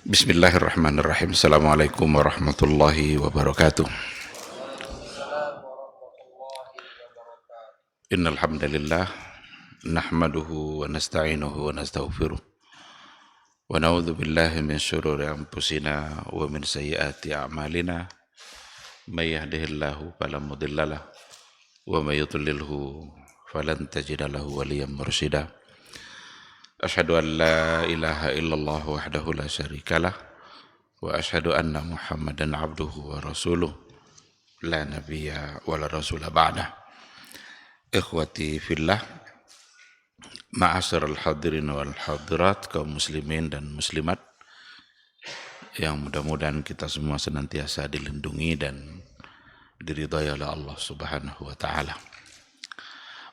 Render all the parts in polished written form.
Bismillahirrahmanirrahim. Assalamualaikum warahmatullahi wabarakatuh. Innal hamdalillah nahmaduhu wa nasta'inuhu wa nastaghfiruh wa na'udzu billahi min syururi anfusina wa min sayyiati a'malina. May yahdihillahu fala mudhillalah wa may yudlilhu falan tajida lahu waliyyan mursyida. Asyhadu an la ilaha illallah wahdahu la syarikalah wa asyhadu anna Muhammadan abduhu wa rasuluh la nabiyya wa la rasula ba'dah. Ikhwati fillah, ma'asyiral hadirin wal hadirat, kaum muslimin dan muslimat yang mudah-mudahan kita semua senantiasa dilindungi dan diridhai oleh Allah Subhanahu wa taala.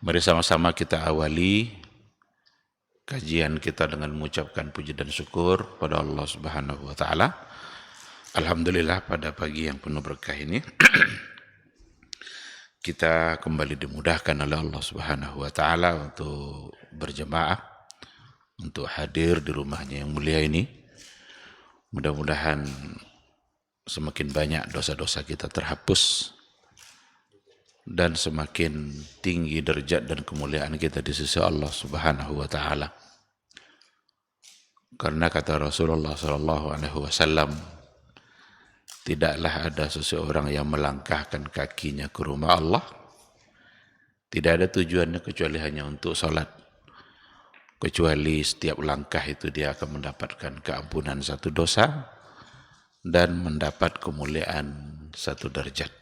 Mari sama-sama kita awali kajian kita dengan mengucapkan puji dan syukur pada Allah Subhanahu wa taala. Alhamdulillah, pada pagi yang penuh berkah ini kita kembali dimudahkan oleh Allah Subhanahu wa taala untuk berjemaah, untuk hadir di rumahnya yang mulia ini. Mudah-mudahan semakin banyak dosa-dosa kita terhapus dan semakin tinggi derajat dan kemuliaan kita di sisi Allah Subhanahu wa taala. Karena kata Rasulullah sallallahu alaihi wasallam, tidaklah ada seseorang yang melangkahkan kakinya ke rumah Allah, tidak ada tujuannya kecuali hanya untuk salat, kecuali setiap langkah itu dia akan mendapatkan keampunan satu dosa dan mendapat kemuliaan satu derajat.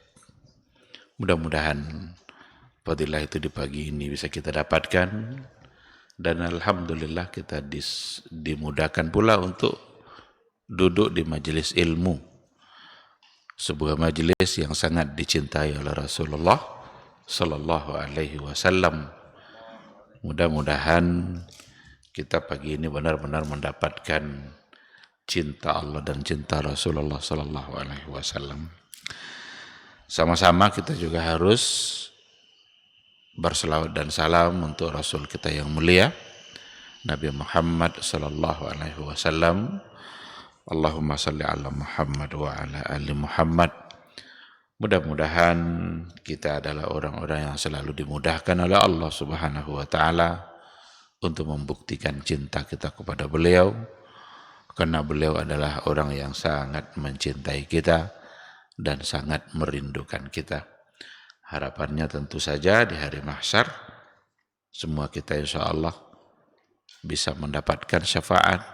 Mudah-mudahan fadilah itu di pagi ini bisa kita dapatkan, dan alhamdulillah kita dimudahkan pula untuk duduk di majelis ilmu, sebuah majelis yang sangat dicintai oleh Rasulullah sallallahu alaihi wasallam. Mudah-mudahan kita pagi ini benar-benar mendapatkan cinta Allah dan cinta Rasulullah sallallahu alaihi wasallam. Sama-sama kita juga harus berselawat dan salam untuk Rasul kita yang mulia, Nabi Muhammad sallallahu alaihi wasallam. Allahumma salli ala Muhammad wa ala ali Muhammad. Mudah-mudahan kita adalah orang-orang yang selalu dimudahkan oleh Allah Subhanahu wa taala untuk membuktikan cinta kita kepada beliau, karena beliau adalah orang yang sangat mencintai kita dan sangat merindukan kita. Harapannya tentu saja di hari mahsyar semua kita insya Allah bisa mendapatkan syafaat,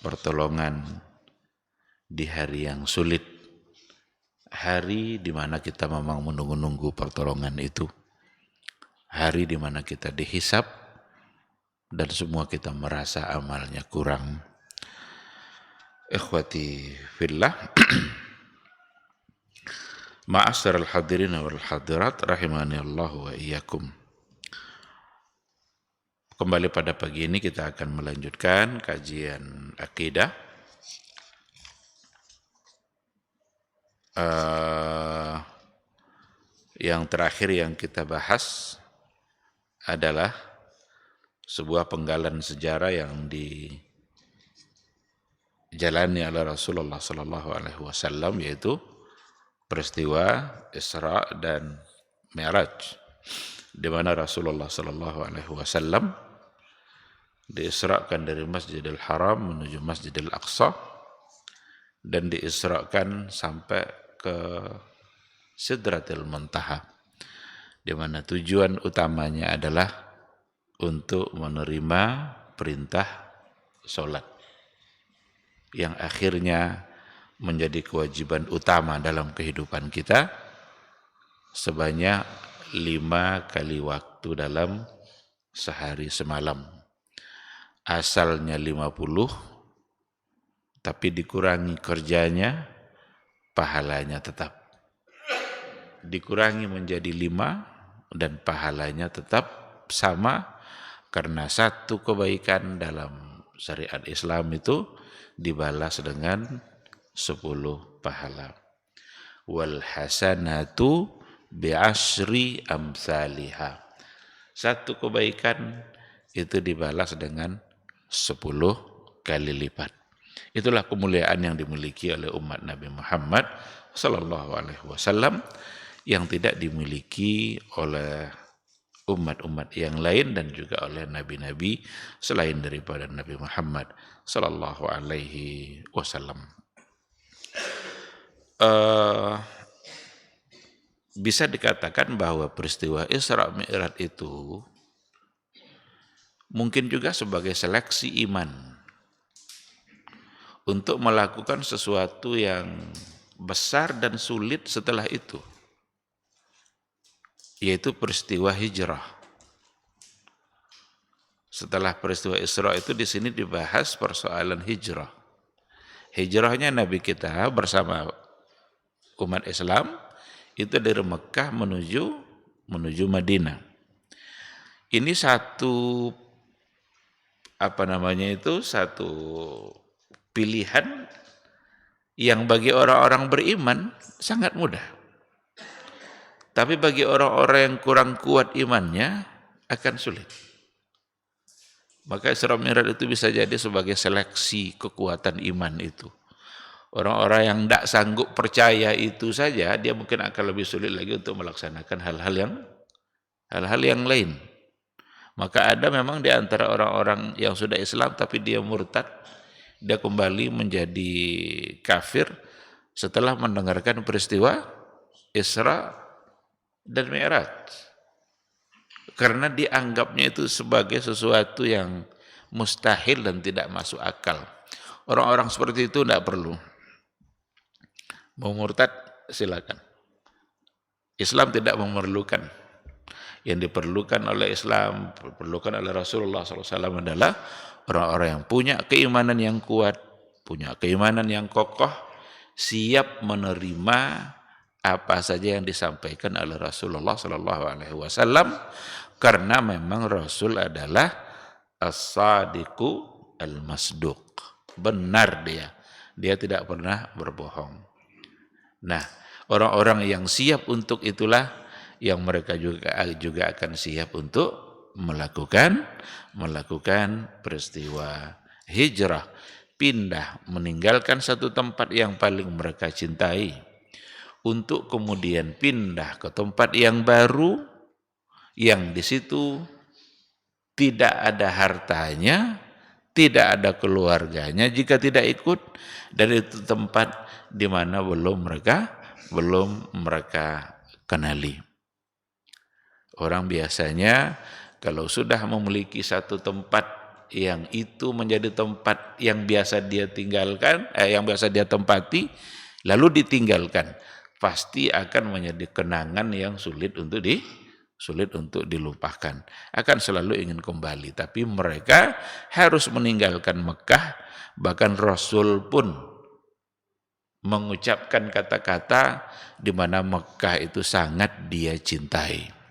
pertolongan di hari yang sulit, hari di mana kita memang menunggu-nunggu pertolongan itu, hari di mana kita dihisab dan semua kita merasa amalnya kurang. Ikhwati fillah, ma'asyiral hadirin wal hadirat rahimani Allah wa iyyakum. Kembali pada pagi ini kita akan melanjutkan kajian akidah. Yang terakhir yang kita bahas adalah sebuah penggalan sejarah yang dijalani oleh Rasulullah sallallahu alaihi wasallam, yaitu peristiwa Isra dan Mi'raj, di mana Rasulullah sallallahu alaihi wasallam diisrakan dari Masjidil Haram menuju Masjidil Aqsa dan diisrakan sampai ke Sidratil Muntaha, di mana tujuan utamanya adalah untuk menerima perintah sholat yang akhirnya menjadi kewajiban utama dalam kehidupan kita sebanyak 5 kali waktu dalam sehari semalam. Asalnya 50, tapi dikurangi kerjanya, pahalanya tetap. Dikurangi menjadi 5 dan pahalanya tetap sama, karena satu kebaikan dalam syariat Islam itu dibalas dengan 10 pahala. Wal hasanatu bi'asyri amsalihah. Satu kebaikan itu dibalas dengan 10 kali lipat. Itulah kemuliaan yang dimiliki oleh umat Nabi Muhammad sallallahu alaihi wasallam yang tidak dimiliki oleh umat-umat yang lain dan juga oleh nabi-nabi selain daripada Nabi Muhammad sallallahu alaihi wasallam. Bisa dikatakan bahwa peristiwa Isra Mi'raj itu mungkin juga sebagai seleksi iman untuk melakukan sesuatu yang besar dan sulit setelah itu, yaitu peristiwa hijrah. Setelah peristiwa Isra itu di sini dibahas persoalan hijrah. Hijrahnya Nabi kita bersama umat Islam itu dari Mekah menuju Madinah. Ini satu satu pilihan yang bagi orang-orang beriman sangat mudah. Tapi bagi orang-orang yang kurang kuat imannya akan sulit. Maka Isra Mi'raj itu bisa jadi sebagai seleksi kekuatan iman itu. Orang-orang yang tidak sanggup percaya itu saja, dia mungkin akan lebih sulit lagi untuk melaksanakan hal-hal yang lain. Maka ada memang di antara orang-orang yang sudah Islam tapi dia murtad, dia kembali menjadi kafir setelah mendengarkan peristiwa Isra dan Mi'raj. Karena dianggapnya itu sebagai sesuatu yang mustahil dan tidak masuk akal. Orang-orang seperti itu tidak perlu. Mau murtad silakan. Islam tidak memerlukan. Yang diperlukan oleh Islam, diperlukan oleh Rasulullah SAW adalah orang-orang yang punya keimanan yang kuat, punya keimanan yang kokoh, siap menerima apa saja yang disampaikan oleh Rasulullah SAW, karena memang Rasul adalah as-sadiqu al-masduq. Benar dia tidak pernah berbohong. Nah, orang-orang yang siap untuk itulah yang mereka juga akan siap untuk melakukan peristiwa hijrah, pindah, meninggalkan satu tempat yang paling mereka cintai untuk kemudian pindah ke tempat yang baru, yang di situ tidak ada hartanya, tidak ada keluarganya jika tidak ikut, dan itu tempat di mana belum mereka kenali. Orang biasanya kalau sudah memiliki satu tempat yang itu menjadi tempat yang biasa dia tinggalkan, yang biasa dia tempati, lalu ditinggalkan, pasti akan menjadi kenangan yang sulit untuk dilupakan. Akan selalu ingin kembali, tapi mereka harus meninggalkan Mekah. Bahkan Rasul pun mengucapkan kata-kata di mana Mekah itu sangat dia cintai.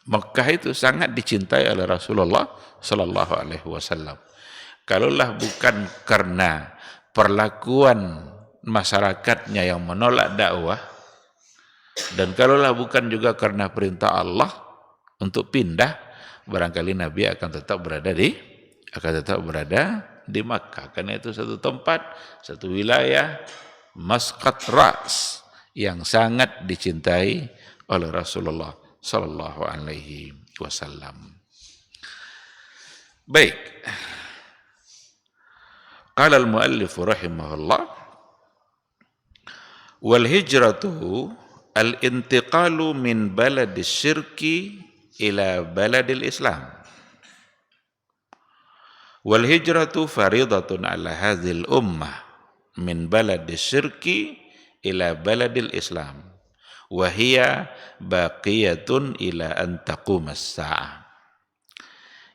Mekah itu sangat dicintai oleh Rasulullah sallallahu alaihi wasallam. Kalaulah bukan karena perlakuan masyarakatnya yang menolak dakwah, dan kalaulah bukan juga karena perintah Allah untuk pindah, barangkali Nabi akan tetap berada di Makkah. Karena itu satu tempat, satu wilayah, masqat ras, yang sangat dicintai oleh Rasulullah sallallahu alaihi wasallam. Baik. Qala al-muallif rahimahullah, wal hijratu al-intiqalu min baladis syirki ila baladil Islam. Wal hijratu faridatun ala hadhil ummah min baladis syirki ila baladil Islam. Wa hiya baqiyatun ila an taqumas sa'a.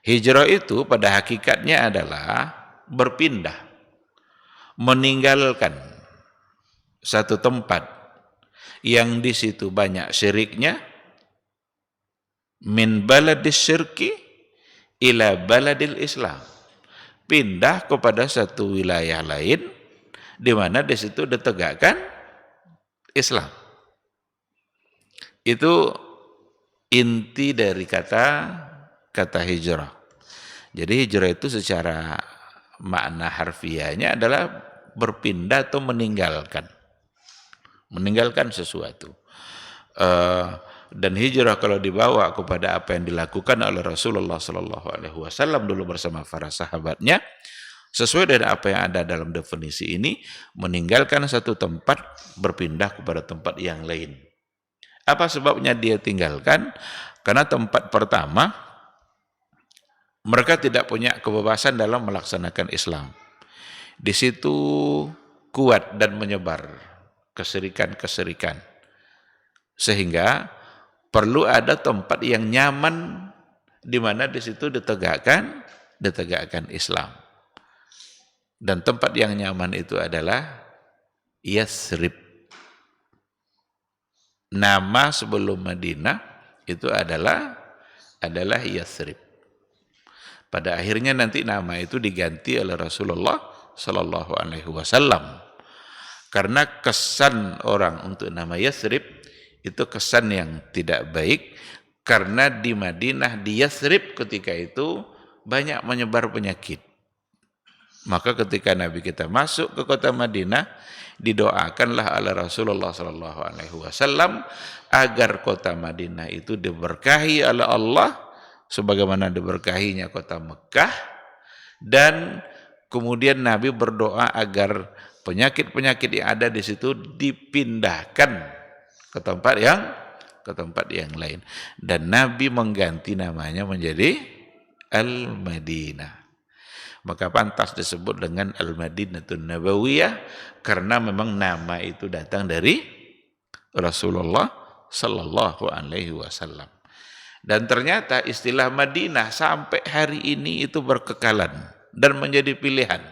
Hijrah itu pada hakikatnya adalah berpindah, meninggalkan satu tempat yang di situ banyak syiriknya, min baladis syirki ila baladil Islam, pindah kepada satu wilayah lain di mana di situ ditegakkan Islam. Itu inti dari kata hijrah. Jadi hijrah itu secara makna harfiahnya adalah berpindah atau meninggalkan sesuatu. Dan hijrah kalau dibawa kepada apa yang dilakukan oleh Rasulullah Sallallahu Alaihi Wasallam dulu bersama para sahabatnya, sesuai dengan apa yang ada dalam definisi ini, meninggalkan satu tempat berpindah kepada tempat yang lain. Apa sebabnya dia tinggalkan? Karena tempat pertama mereka tidak punya kebebasan dalam melaksanakan Islam. Di situ kuat dan menyebar kesirikan-kesirikan. Sehingga perlu ada tempat yang nyaman di mana di situ ditegakkan Islam. Dan tempat yang nyaman itu adalah Yathrib. Nama sebelum Madinah itu adalah Yathrib. Pada akhirnya nanti nama itu diganti oleh Rasulullah Sallallahu Alaihi Wasallam. Karena kesan orang untuk nama Yathrib itu kesan yang tidak baik, karena di Madinah, di Yathrib ketika itu banyak menyebar penyakit. Maka ketika Nabi kita masuk ke kota Madinah, didoakanlah oleh Rasulullah Sallallahu Alaihi Wasallam agar kota Madinah itu diberkahi oleh Allah sebagaimana diberkahinya kota Mekah, dan kemudian Nabi berdoa agar penyakit-penyakit yang ada di situ dipindahkan ke tempat yang lain, dan Nabi mengganti namanya menjadi Al-Madinah. Maka pantas disebut dengan Al-Madinatun Nabawiyah karena memang nama itu datang dari Rasulullah Sallallahu Alaihi Wasallam. Dan ternyata istilah Madinah sampai hari ini itu berkekalan dan menjadi pilihan.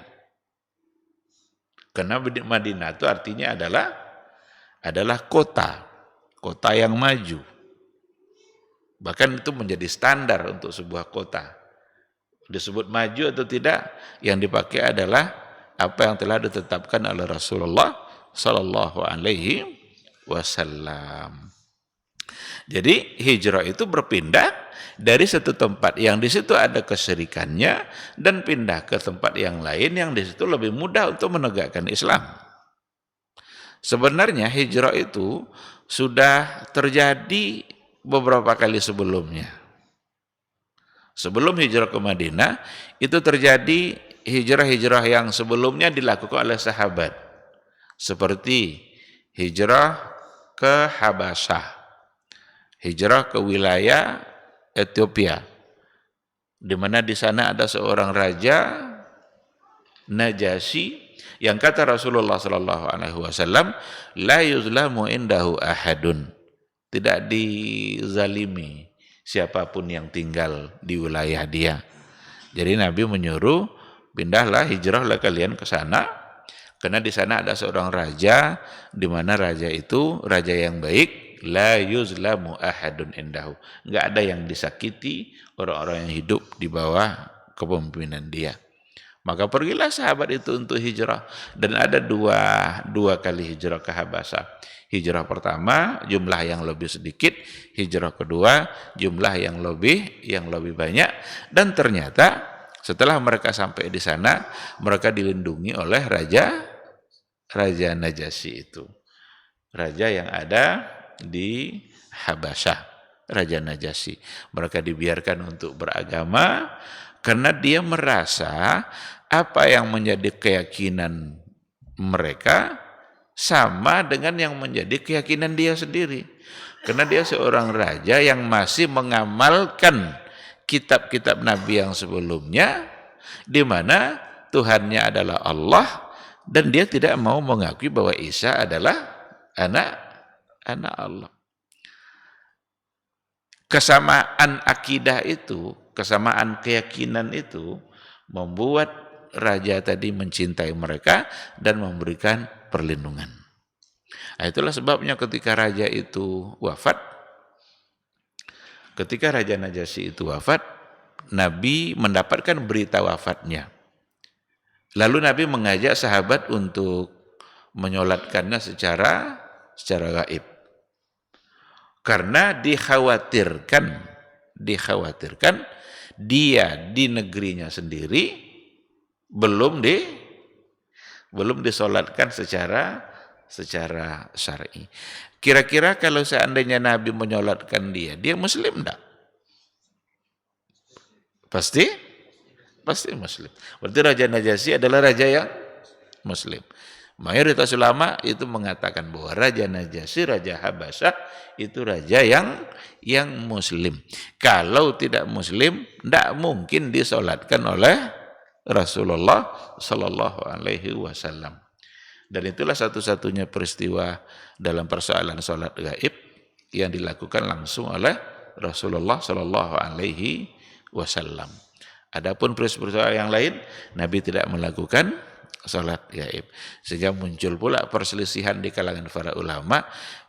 Karena Madinah itu artinya adalah kota yang maju. Bahkan itu menjadi standar untuk sebuah kota. Disebut maju atau tidak, yang dipakai adalah apa yang telah ditetapkan oleh Rasulullah Sallallahu Alaihi Wasallam. Jadi hijrah itu berpindah dari satu tempat yang di situ ada kesyirikannya dan pindah ke tempat yang lain yang di situ lebih mudah untuk menegakkan Islam. Sebenarnya hijrah itu sudah terjadi beberapa kali sebelumnya. Sebelum hijrah ke Madinah, itu terjadi hijrah-hijrah yang sebelumnya dilakukan oleh sahabat. Seperti hijrah ke Habasyah, hijrah ke wilayah Ethiopia, di mana di sana ada seorang raja Najasyi yang kata Rasulullah Sallallahu Alaihi Wasallam, la yuzlamu indahu ahadun, tidak dizalimi siapapun yang tinggal di wilayah dia. Jadi Nabi menyuruh, pindahlah, hijrahlah kalian ke sana, karena di sana ada seorang raja, di mana raja itu raja yang baik, la yuzlamu ahadun indahu, enggak ada yang disakiti orang-orang yang hidup di bawah kepemimpinan dia. Maka pergilah sahabat itu untuk hijrah, dan ada dua kali hijrah ke Habasyah. Hijrah pertama jumlah yang lebih sedikit, hijrah kedua jumlah yang lebih banyak, dan ternyata setelah mereka sampai di sana mereka dilindungi oleh raja Najasyi itu. Raja yang ada di Habasyah, Raja Najasyi. Mereka dibiarkan untuk beragama karena dia merasa apa yang menjadi keyakinan mereka sama dengan yang menjadi keyakinan dia sendiri. Karena dia seorang raja yang masih mengamalkan kitab-kitab Nabi yang sebelumnya, di mana Tuhannya adalah Allah, dan dia tidak mau mengakui bahwa Isa adalah anak Allah. Kesamaan akidah itu, kesamaan keyakinan itu membuat raja tadi mencintai mereka dan memberikan perlindungan. Nah, itulah sebabnya ketika raja itu wafat, ketika Raja Najasyi itu wafat, Nabi mendapatkan berita wafatnya. Lalu Nabi mengajak sahabat untuk menyolatkannya secara gaib. Karena dikhawatirkan dia di negerinya sendiri belum di belum disolatkan secara syar'i. Kira-kira kalau seandainya Nabi menyolatkan dia muslim enggak? Pasti muslim. Berarti Raja Najasyi adalah raja yang muslim. Mayoritas ulama itu mengatakan bahwa Raja Najasyi, Raja Habasyah itu raja yang muslim. Kalau tidak muslim, tidak mungkin disolatkan oleh Rasulullah Sallallahu Alaihi Wasallam. Dan itulah satu-satunya peristiwa dalam persoalan solat gaib yang dilakukan langsung oleh Rasulullah Sallallahu Alaihi Wasallam. Adapun peristiwa yang lain, Nabi tidak melakukan salat gaib. Sehingga muncul pula perselisihan di kalangan para ulama,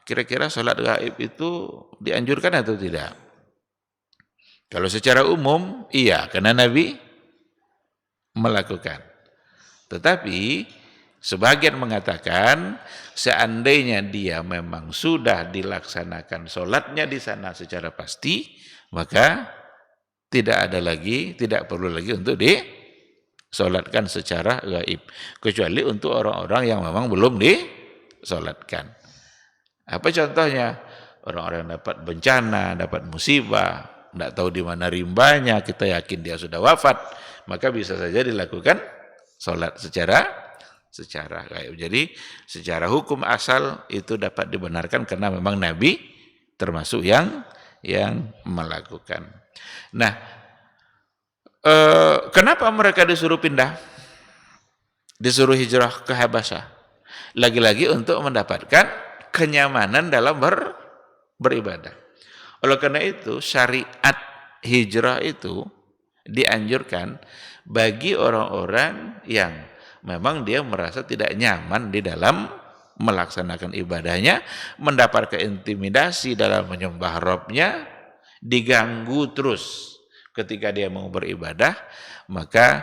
kira-kira salat gaib itu dianjurkan atau tidak? Kalau secara umum, iya, karena Nabi melakukan. Tetapi sebagian mengatakan seandainya dia memang sudah dilaksanakan salatnya di sana secara pasti, maka tidak perlu lagi untuk disolatkan secara gaib. Kecuali untuk orang-orang yang memang belum disolatkan. Apa contohnya? Orang-orang yang dapat bencana, dapat musibah, tidak tahu di mana rimbanya, kita yakin dia sudah wafat, maka bisa saja dilakukan solat secara gaib. Jadi secara hukum asal itu dapat dibenarkan karena memang Nabi termasuk yang melakukan. Nah, kenapa mereka disuruh pindah? Disuruh hijrah ke Habasyah? Lagi-lagi untuk mendapatkan kenyamanan dalam beribadah. Oleh karena itu, syariat hijrah itu dianjurkan bagi orang-orang yang memang dia merasa tidak nyaman di dalam melaksanakan ibadahnya, mendapatkan intimidasi dalam menyembah Rabbnya, diganggu terus ketika dia mau beribadah, maka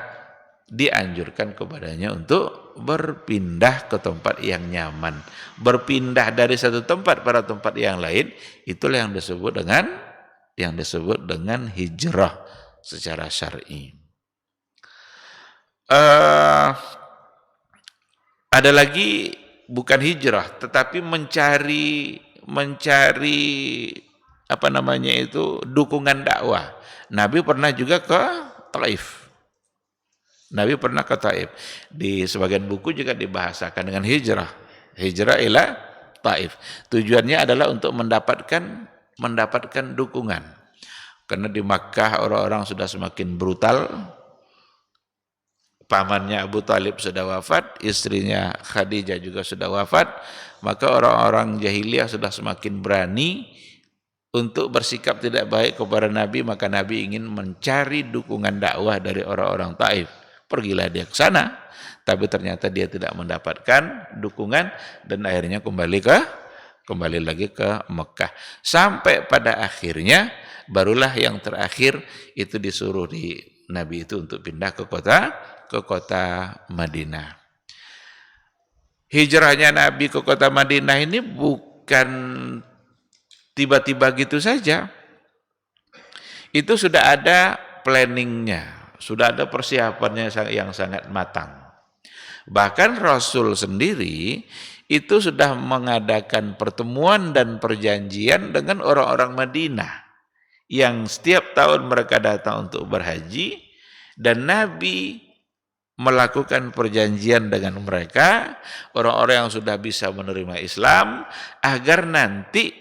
dianjurkan kepadanya untuk berpindah ke tempat yang nyaman. Berpindah dari satu tempat pada tempat yang lain, itulah yang disebut dengan hijrah secara syar'i. Ada lagi bukan hijrah, tetapi mencari dukungan dakwah. Nabi pernah juga ke Taif. Di sebagian buku juga dibahasakan dengan hijrah ila Taif. Tujuannya adalah untuk mendapatkan dukungan. Karena di Makkah orang-orang sudah semakin brutal. Pamannya Abu Talib sudah wafat, istrinya Khadijah juga sudah wafat, maka orang-orang jahiliyah sudah semakin berani untuk bersikap tidak baik kepada Nabi, maka Nabi ingin mencari dukungan dakwah dari orang-orang Taif. Pergilah dia ke sana, tapi ternyata dia tidak mendapatkan dukungan dan akhirnya kembali lagi ke Mekah. Sampai pada akhirnya barulah yang terakhir itu disuruh Nabi itu untuk pindah ke kota Madinah. Hijrahnya Nabi ke kota Madinah ini bukan tiba-tiba gitu saja. Itu sudah ada planningnya, sudah ada persiapannya yang sangat matang. Bahkan Rasul sendiri itu sudah mengadakan pertemuan dan perjanjian dengan orang-orang Madinah yang setiap tahun mereka datang untuk berhaji, dan Nabi melakukan perjanjian dengan mereka, orang-orang yang sudah bisa menerima Islam, agar nanti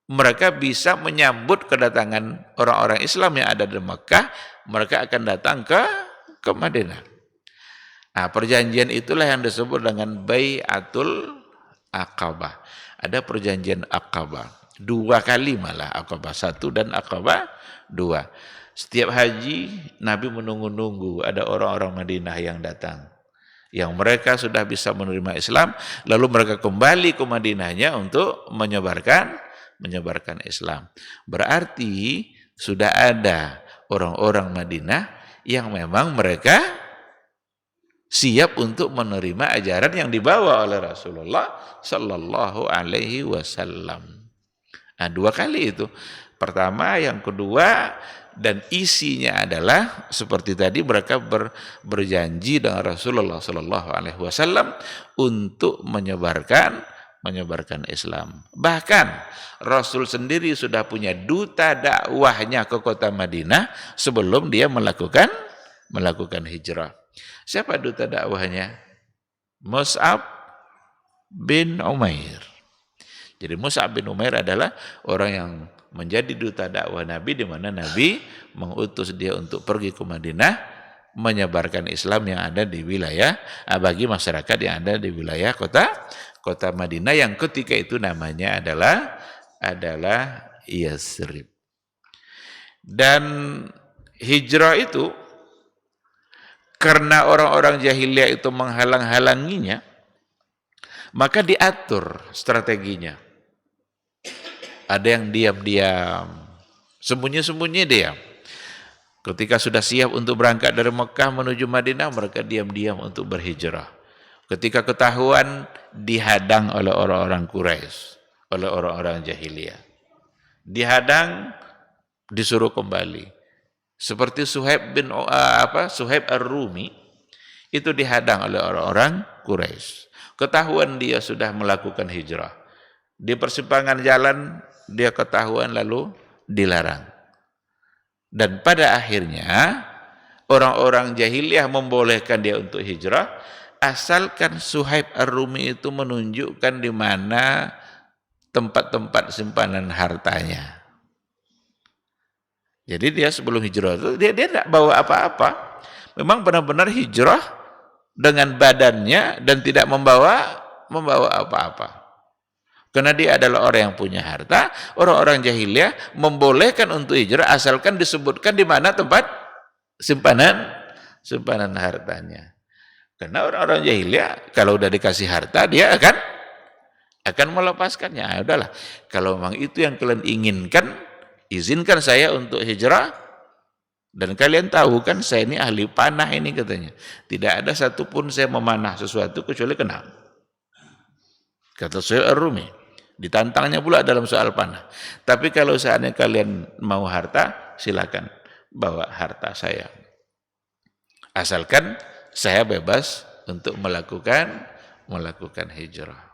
mereka bisa menyambut kedatangan orang-orang Islam yang ada di Mekah, mereka akan datang ke Madinah. Nah, perjanjian itulah yang disebut dengan Bai'atul Aqabah. Ada perjanjian Aqabah, 2 kali malah, Aqabah 1 dan Aqabah 2. Setiap haji, Nabi menunggu-nunggu ada orang-orang Madinah yang datang, yang mereka sudah bisa menerima Islam, lalu mereka kembali ke Madinahnya untuk menyebarkan Islam. Berarti sudah ada orang-orang Madinah yang memang mereka siap untuk menerima ajaran yang dibawa oleh Rasulullah Sallallahu Alaihi Wasallam. Nah, 2 kali itu. Pertama, yang kedua dan isinya adalah seperti tadi mereka berjanji dengan Rasulullah Sallallahu Alaihi Wasallam untuk menyebarkan Islam. Bahkan Rasul sendiri sudah punya duta dakwahnya ke kota Madinah sebelum dia melakukan hijrah. Siapa duta dakwahnya? Mus'ab bin Umair. Jadi Mus'ab bin Umair adalah orang yang menjadi duta dakwah Nabi, di mana Nabi mengutus dia untuk pergi ke Madinah menyebarkan Islam yang ada di wilayah bagi masyarakat yang ada di wilayah kota Madinah yang ketika itu namanya adalah Yasrib. Dan hijrah itu karena orang-orang jahiliyah itu menghalang-halanginya, maka diatur strateginya. Ada yang diam-diam, sembunyi-sembunyi diam. Ketika sudah siap untuk berangkat dari Mekah menuju Madinah, mereka diam-diam untuk berhijrah. Ketika ketahuan, dihadang oleh orang-orang Quraisy, oleh orang-orang jahiliyah. Dihadang, disuruh kembali. Seperti Suhaib Ar-Rumi, itu dihadang oleh orang-orang Quraisy. Ketahuan dia sudah melakukan hijrah. Di persimpangan jalan, dia ketahuan lalu dilarang. Dan pada akhirnya orang-orang jahiliyah membolehkan dia untuk hijrah asalkan Suhaib Ar-Rumi itu menunjukkan di mana tempat-tempat simpanan hartanya. Jadi dia sebelum hijrah itu dia tidak bawa apa-apa. Memang benar-benar hijrah dengan badannya dan tidak membawa apa-apa. Karena dia adalah orang yang punya harta, orang-orang jahiliyah membolehkan untuk hijrah asalkan disebutkan di mana tempat simpanan hartanya. Karena orang-orang jahiliyah kalau udah dikasih harta dia akan melepaskannya. Ya udahlah, kalau memang itu yang kalian inginkan, izinkan saya untuk hijrah. Dan kalian tahu kan saya ini ahli panah ini katanya. Tidak ada satupun saya memanah sesuatu kecuali kena. Kata Suhaib Ar-Rumi. Ditantangnya pula dalam soal panah. Tapi kalau seandainya kalian mau harta, silakan bawa harta saya. Asalkan saya bebas untuk melakukan hijrah.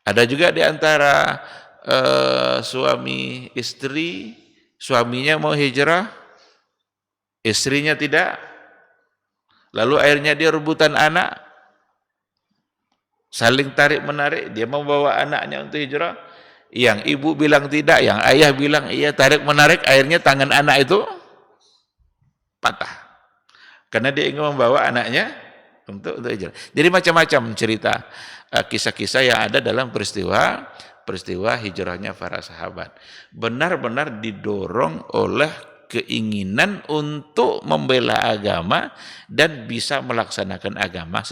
Ada juga di antara suami istri, suaminya mau hijrah, istrinya tidak. Lalu akhirnya dia rebutan anak. Saling tarik-menarik, dia membawa anaknya untuk hijrah. Yang ibu bilang tidak, yang ayah bilang iya, tarik-menarik, akhirnya tangan anak itu patah. Karena dia ingin membawa anaknya untuk hijrah. Jadi macam-macam cerita, kisah-kisah yang ada dalam peristiwa hijrahnya para sahabat. Benar-benar didorong oleh keinginan untuk membela agama dan bisa melaksanakan agama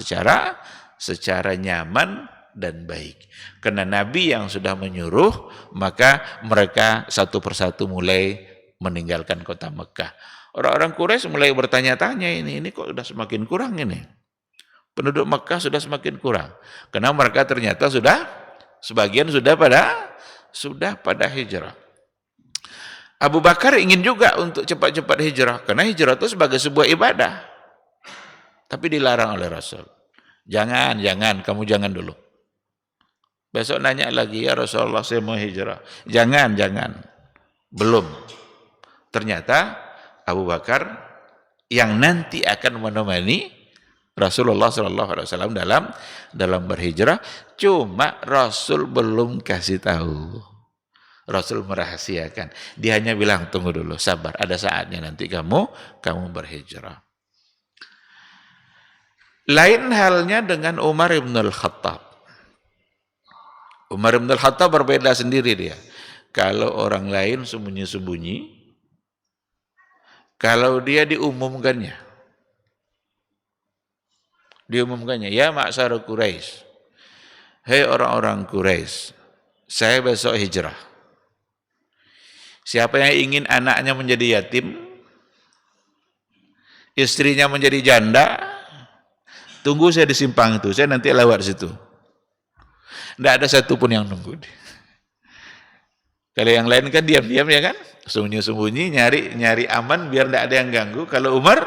secara nyaman dan baik. Karena Nabi yang sudah menyuruh, maka mereka satu persatu mulai meninggalkan kota Mekah. Orang-orang Quraisy mulai bertanya-tanya, ini kok sudah semakin kurang ini. Penduduk Mekah sudah semakin kurang. Karena mereka ternyata sebagian sudah pada hijrah. Abu Bakar ingin juga untuk cepat-cepat hijrah. Karena hijrah itu sebagai sebuah ibadah. Tapi dilarang oleh Rasul. Jangan, kamu jangan dulu. Besok nanya lagi, ya Rasulullah saya mau hijrah. Jangan. Belum. Ternyata Abu Bakar yang nanti akan menemani Rasulullah SAW dalam berhijrah, cuma Rasul belum kasih tahu. Rasul merahasiakan. Dia hanya bilang, tunggu dulu, sabar, ada saatnya nanti kamu berhijrah. Lain halnya dengan Umar ibn al-Khattab. Umar ibn al-Khattab berbeda sendiri dia. Kalau orang lain sembunyi-sembunyi, kalau dia diumumkannya, ya ma'syar Quraisy, hei orang-orang Quraisy, saya besok hijrah. Siapa yang ingin anaknya menjadi yatim, istrinya menjadi janda, tunggu saya di simpang itu, saya nanti lewat situ. Tidak ada satupun yang nunggu. Kalau yang lain kan diam-diam ya kan, sembunyi-sembunyi nyari aman biar tidak ada yang ganggu. Kalau Umar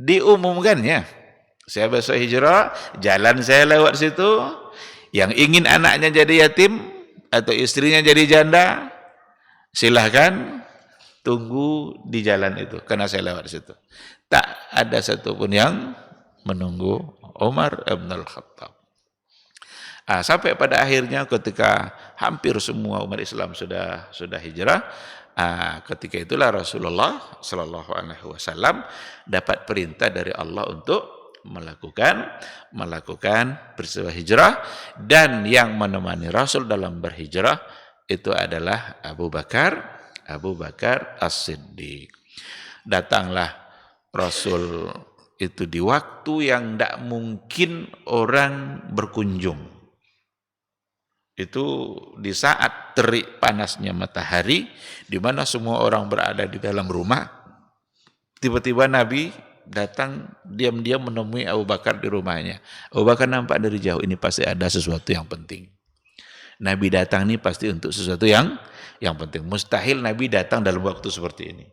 diumumkannya, saya besok hijrah, jalan saya lewat situ, yang ingin anaknya jadi yatim atau istrinya jadi janda, silahkan tunggu di jalan itu, karena saya lewat situ. Tak ada satupun yang menunggu Umar bin Al-Khattab. Sampai pada akhirnya ketika hampir semua umat Islam sudah hijrah, ketika itulah Rasulullah Shallallahu Alaihi Wasallam dapat perintah dari Allah untuk melakukan peristiwa hijrah, dan yang menemani Rasul dalam berhijrah itu adalah Abu Bakar As-Siddiq. Datanglah Rasul itu di waktu yang tidak mungkin orang berkunjung. Itu di saat terik panasnya matahari, di mana semua orang berada di dalam rumah. Tiba-tiba Nabi datang diam-diam menemui Abu Bakar di rumahnya. Abu Bakar nampak dari jauh, ini pasti ada sesuatu yang penting. Nabi datang ini pasti untuk sesuatu yang penting. Mustahil Nabi datang dalam waktu seperti ini.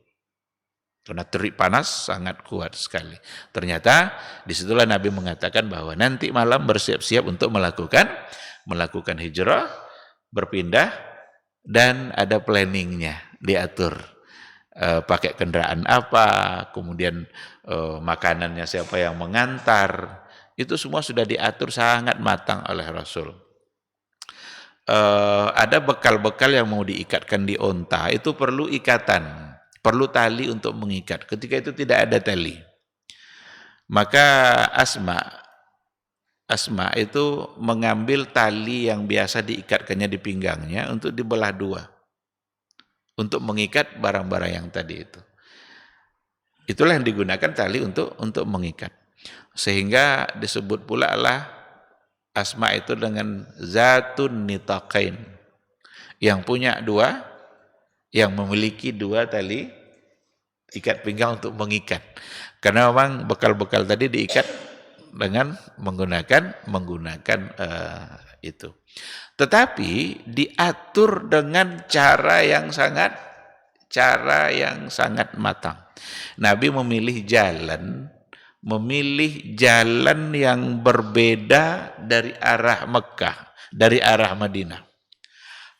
Karena terik panas sangat kuat sekali. Ternyata disitulah Nabi mengatakan bahwa nanti malam bersiap-siap untuk melakukan hijrah, berpindah, dan ada planningnya, diatur. Pakai kendaraan apa, kemudian makanannya siapa yang mengantar, itu semua sudah diatur sangat matang oleh Rasul. Ada bekal-bekal yang mau diikatkan di onta, itu perlu ikatan, perlu tali untuk mengikat. Ketika itu tidak ada tali, maka Asma itu mengambil tali yang biasa diikatkannya di pinggangnya untuk dibelah dua, untuk mengikat barang-barang yang tadi itu. Itulah yang digunakan tali untuk mengikat. Sehingga disebut pula lah Asma itu dengan zatun nitaqain, yang punya dua, yang memiliki dua tali ikat pinggang untuk mengikat. Karena memang bekal-bekal tadi diikat dengan menggunakan itu. Tetapi diatur dengan cara yang sangat matang. Nabi memilih jalan yang berbeda dari arah Mekah, dari arah Madinah.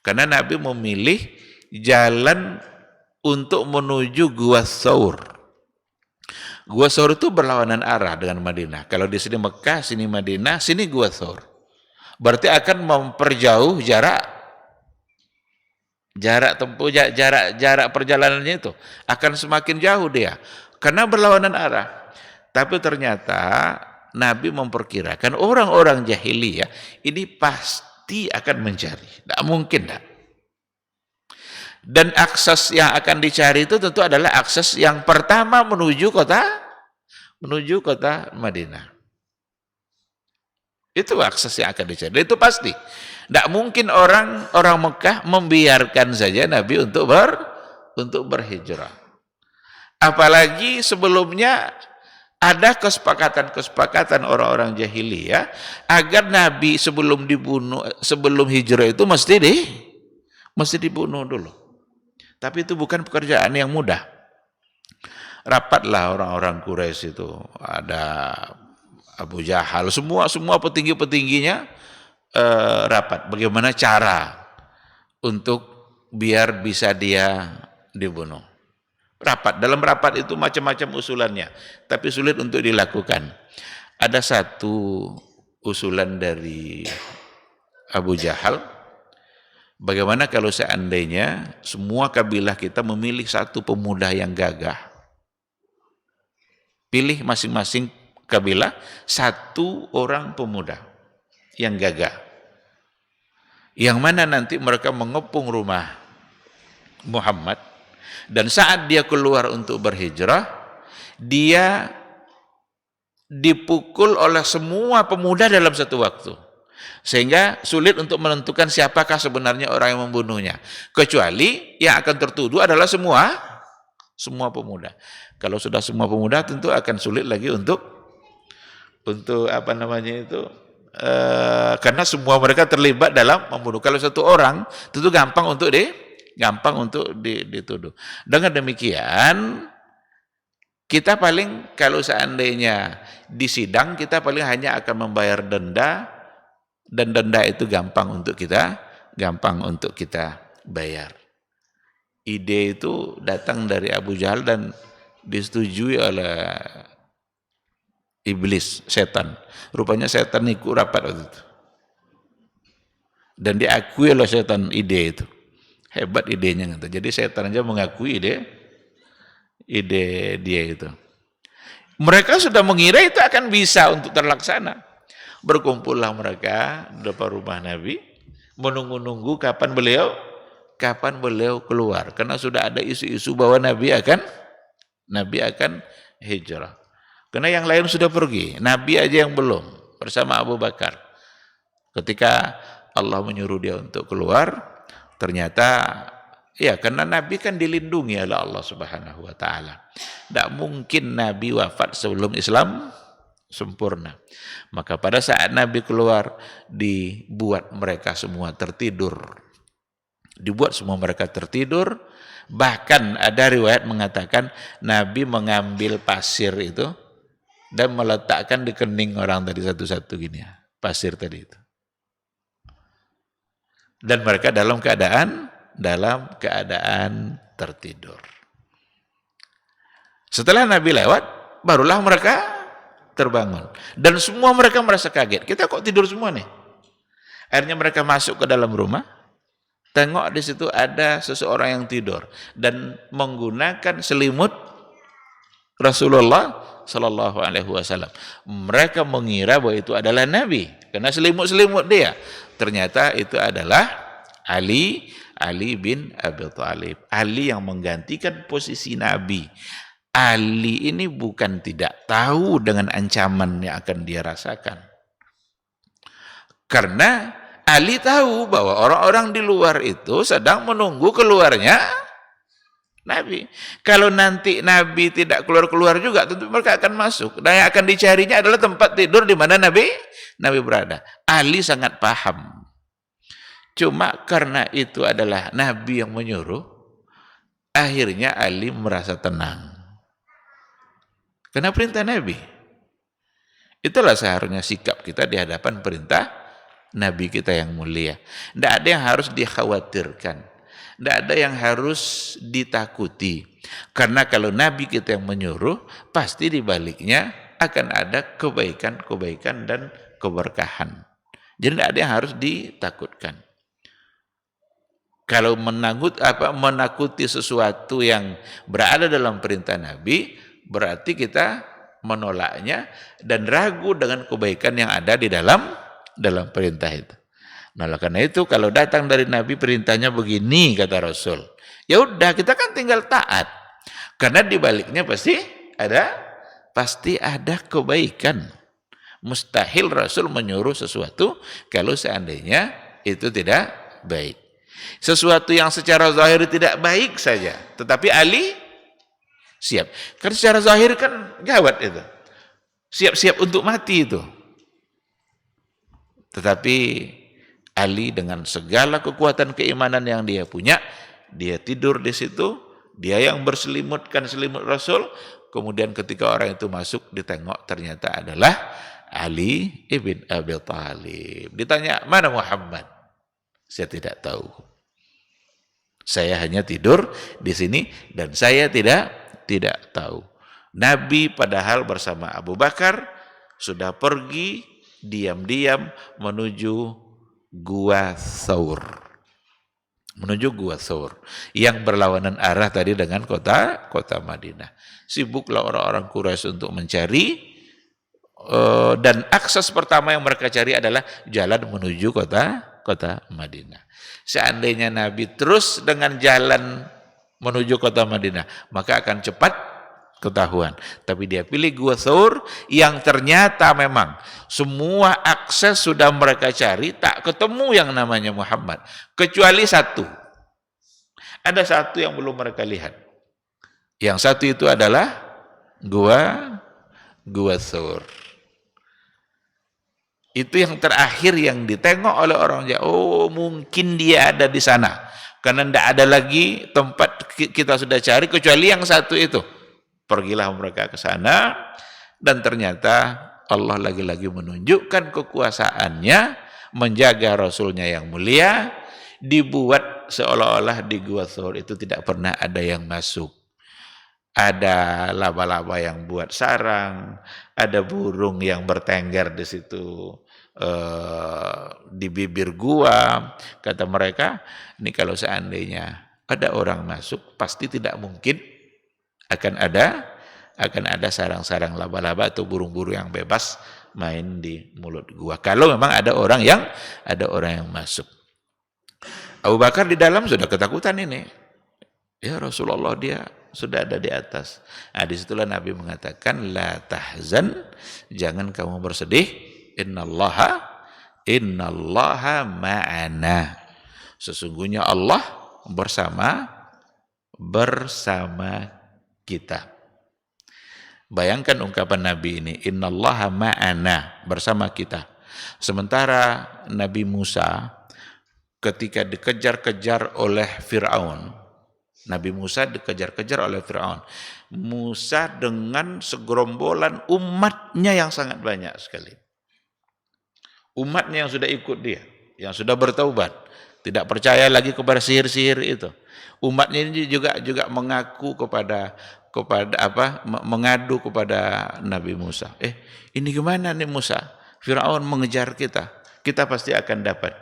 Karena Nabi memilih jalan untuk menuju Gua Tsaur. Gua Tsaur itu berlawanan arah dengan Madinah. Kalau di sini Mekah, sini Madinah, sini Gua Tsaur. Berarti akan memperjauh jarak tempuh, jarak perjalanannya itu akan semakin jauh dia, karena berlawanan arah. Tapi ternyata Nabi memperkirakan orang-orang jahiliyah ini pasti akan mencari, tidak mungkin tidak. Dan akses yang akan dicari itu tentu adalah akses yang pertama menuju kota Madinah. Itu akses yang akan dicari. Itu pasti. Tidak mungkin orang Mekah membiarkan saja Nabi untuk berhijrah. Apalagi sebelumnya ada kesepakatan orang-orang jahiliyah agar Nabi sebelum hijrah itu mesti dibunuh dulu. Tapi itu bukan pekerjaan yang mudah. Rapatlah orang-orang Quraisy itu, ada Abu Jahal, semua petinggi-petingginya rapat. Bagaimana cara untuk biar bisa dia dibunuh? Rapat. Dalam rapat itu macam-macam usulannya, tapi sulit untuk dilakukan. Ada satu usulan dari Abu Jahal. Bagaimana kalau seandainya semua kabilah kita memilih satu pemuda yang gagah? Pilih masing-masing kabilah satu orang pemuda yang gagah. Yang mana nanti mereka mengepung rumah Muhammad, dan saat dia keluar untuk berhijrah, dia dipukul oleh semua pemuda dalam satu waktu. Sehingga sulit untuk menentukan siapakah sebenarnya orang yang membunuhnya. Kecuali yang akan tertuduh adalah semua pemuda. Kalau sudah semua pemuda tentu akan sulit lagi untuk karena semua mereka terlibat dalam membunuh. Kalau satu orang, tentu gampang untuk dituduh. Dengan demikian, kita paling kalau seandainya di sidang, kita paling hanya akan membayar denda, dan denda itu gampang untuk kita bayar. Ide itu datang dari Abu Jahal dan disetujui oleh iblis, setan. Rupanya setan ikut rapat waktu itu. Dan diakui oleh setan ide itu. Hebat idenya. Jadi setan aja mengakui ide dia itu. Mereka sudah mengira itu akan bisa untuk terlaksana. Berkumpullah mereka di depan rumah Nabi, menunggu-nunggu kapan beliau keluar. Karena sudah ada isu-isu bahwa Nabi akan hijrah. Karena yang lain sudah pergi, Nabi aja yang belum, bersama Abu Bakar. Ketika Allah menyuruh dia untuk keluar, ternyata ya karena Nabi kan dilindungi oleh Allah Subhanahu wa taala. Tidak mungkin Nabi wafat sebelum Islam sempurna. Maka pada saat Nabi keluar, dibuat mereka semua tertidur. Bahkan ada riwayat mengatakan Nabi mengambil pasir itu dan meletakkan di kening orang tadi satu-satu gini ya, pasir tadi itu. Dan mereka dalam keadaan tertidur. Setelah Nabi lewat, barulah mereka terbangun. Dan semua mereka merasa kaget. Kita kok tidur semua nih? Akhirnya mereka masuk ke dalam rumah, tengok di situ ada seseorang yang tidur dan menggunakan selimut Rasulullah Sallallahu Alaihi Wasallam. Mereka mengira bahwa itu adalah Nabi karena selimut dia. Ternyata itu adalah Ali bin Abi Thalib. Ali yang menggantikan posisi Nabi. Ali ini bukan tidak tahu dengan ancaman yang akan dia rasakan. Karena Ali tahu bahwa orang-orang di luar itu sedang menunggu keluarnya Nabi. Kalau nanti Nabi tidak keluar-keluar juga, tentu mereka akan masuk. Dan yang akan dicarinya adalah tempat tidur di mana Nabi berada. Ali sangat paham. Cuma karena itu adalah Nabi yang menyuruh, akhirnya Ali merasa tenang. Karena perintah Nabi. Itulah seharusnya sikap kita di hadapan perintah Nabi kita yang mulia. Tidak ada yang harus dikhawatirkan. Tidak ada yang harus ditakuti. Karena kalau Nabi kita yang menyuruh, pasti di baliknya akan ada kebaikan-kebaikan dan keberkahan. Jadi tidak ada yang harus ditakutkan. Kalau menakuti sesuatu yang berada dalam perintah Nabi, berarti kita menolaknya dan ragu dengan kebaikan yang ada di dalam perintah itu. Nah, karena itu kalau datang dari Nabi perintahnya begini kata Rasul, ya udah kita kan tinggal taat. Karena di baliknya pasti ada kebaikan. Mustahil Rasul menyuruh sesuatu kalau seandainya itu tidak baik. Sesuatu yang secara zahir tidak baik saja, tetapi Ali siap. Kan secara zahir kan gawat itu. Siap-siap untuk mati itu. Tetapi Ali dengan segala kekuatan keimanan yang dia punya, dia tidur di situ, dia yang berselimutkan selimut Rasul, kemudian ketika orang itu masuk ditengok ternyata adalah Ali ibn Abi Thalib. Ditanya, "Mana Muhammad?" Saya tidak tahu. Saya hanya tidur di sini dan saya tidak tahu. Nabi padahal bersama Abu Bakar sudah pergi diam-diam menuju Gua Thawr. Yang berlawanan arah tadi dengan kota Madinah. Sibuklah orang-orang Quraisy untuk mencari dan akses pertama yang mereka cari adalah jalan menuju kota Madinah. Seandainya Nabi terus dengan jalan menuju kota Madinah, maka akan cepat ketahuan. Tapi dia pilih Gua Thawr yang ternyata memang semua akses sudah mereka cari, tak ketemu yang namanya Muhammad. Kecuali satu. Ada satu yang belum mereka lihat. Yang satu itu adalah Gua Thawr. Itu yang terakhir yang ditengok oleh orang Jawa. Oh, mungkin dia ada di sana. Karena tidak ada lagi tempat kita sudah cari kecuali yang satu itu. Pergilah mereka ke sana dan ternyata Allah lagi-lagi menunjukkan kekuasaannya menjaga Rasulnya yang mulia, dibuat seolah-olah di Gua Thur itu tidak pernah ada yang masuk. Ada laba-laba yang buat sarang, ada burung yang bertengger di situ di bibir gua. Kata mereka, ini kalau seandainya ada orang masuk, pasti tidak mungkin akan ada sarang-sarang laba-laba atau burung-burung yang bebas main di mulut gua. Kalau memang ada orang yang masuk. Abu Bakar di dalam sudah ketakutan ini. Ya Rasulullah, dia sudah ada di atas. Nah, disitulah Nabi mengatakan, la tahzan, jangan kamu bersedih, innallaha ma'ana. Sesungguhnya Allah bersama kita. Bayangkan ungkapan Nabi ini, innallaha ma'ana, bersama kita. Sementara Nabi Musa ketika dikejar-kejar oleh Fir'aun, Nabi Musa dikejar-kejar oleh Fir'aun. Musa dengan segerombolan umatnya yang sangat banyak sekali. Umatnya yang sudah ikut dia, yang sudah bertaubat, tidak percaya lagi kepada sihir-sihir itu. Umatnya ini juga mengaku mengadu kepada Nabi Musa. Ini gimana nih Musa? Fir'aun mengejar kita. Kita pasti akan dapat.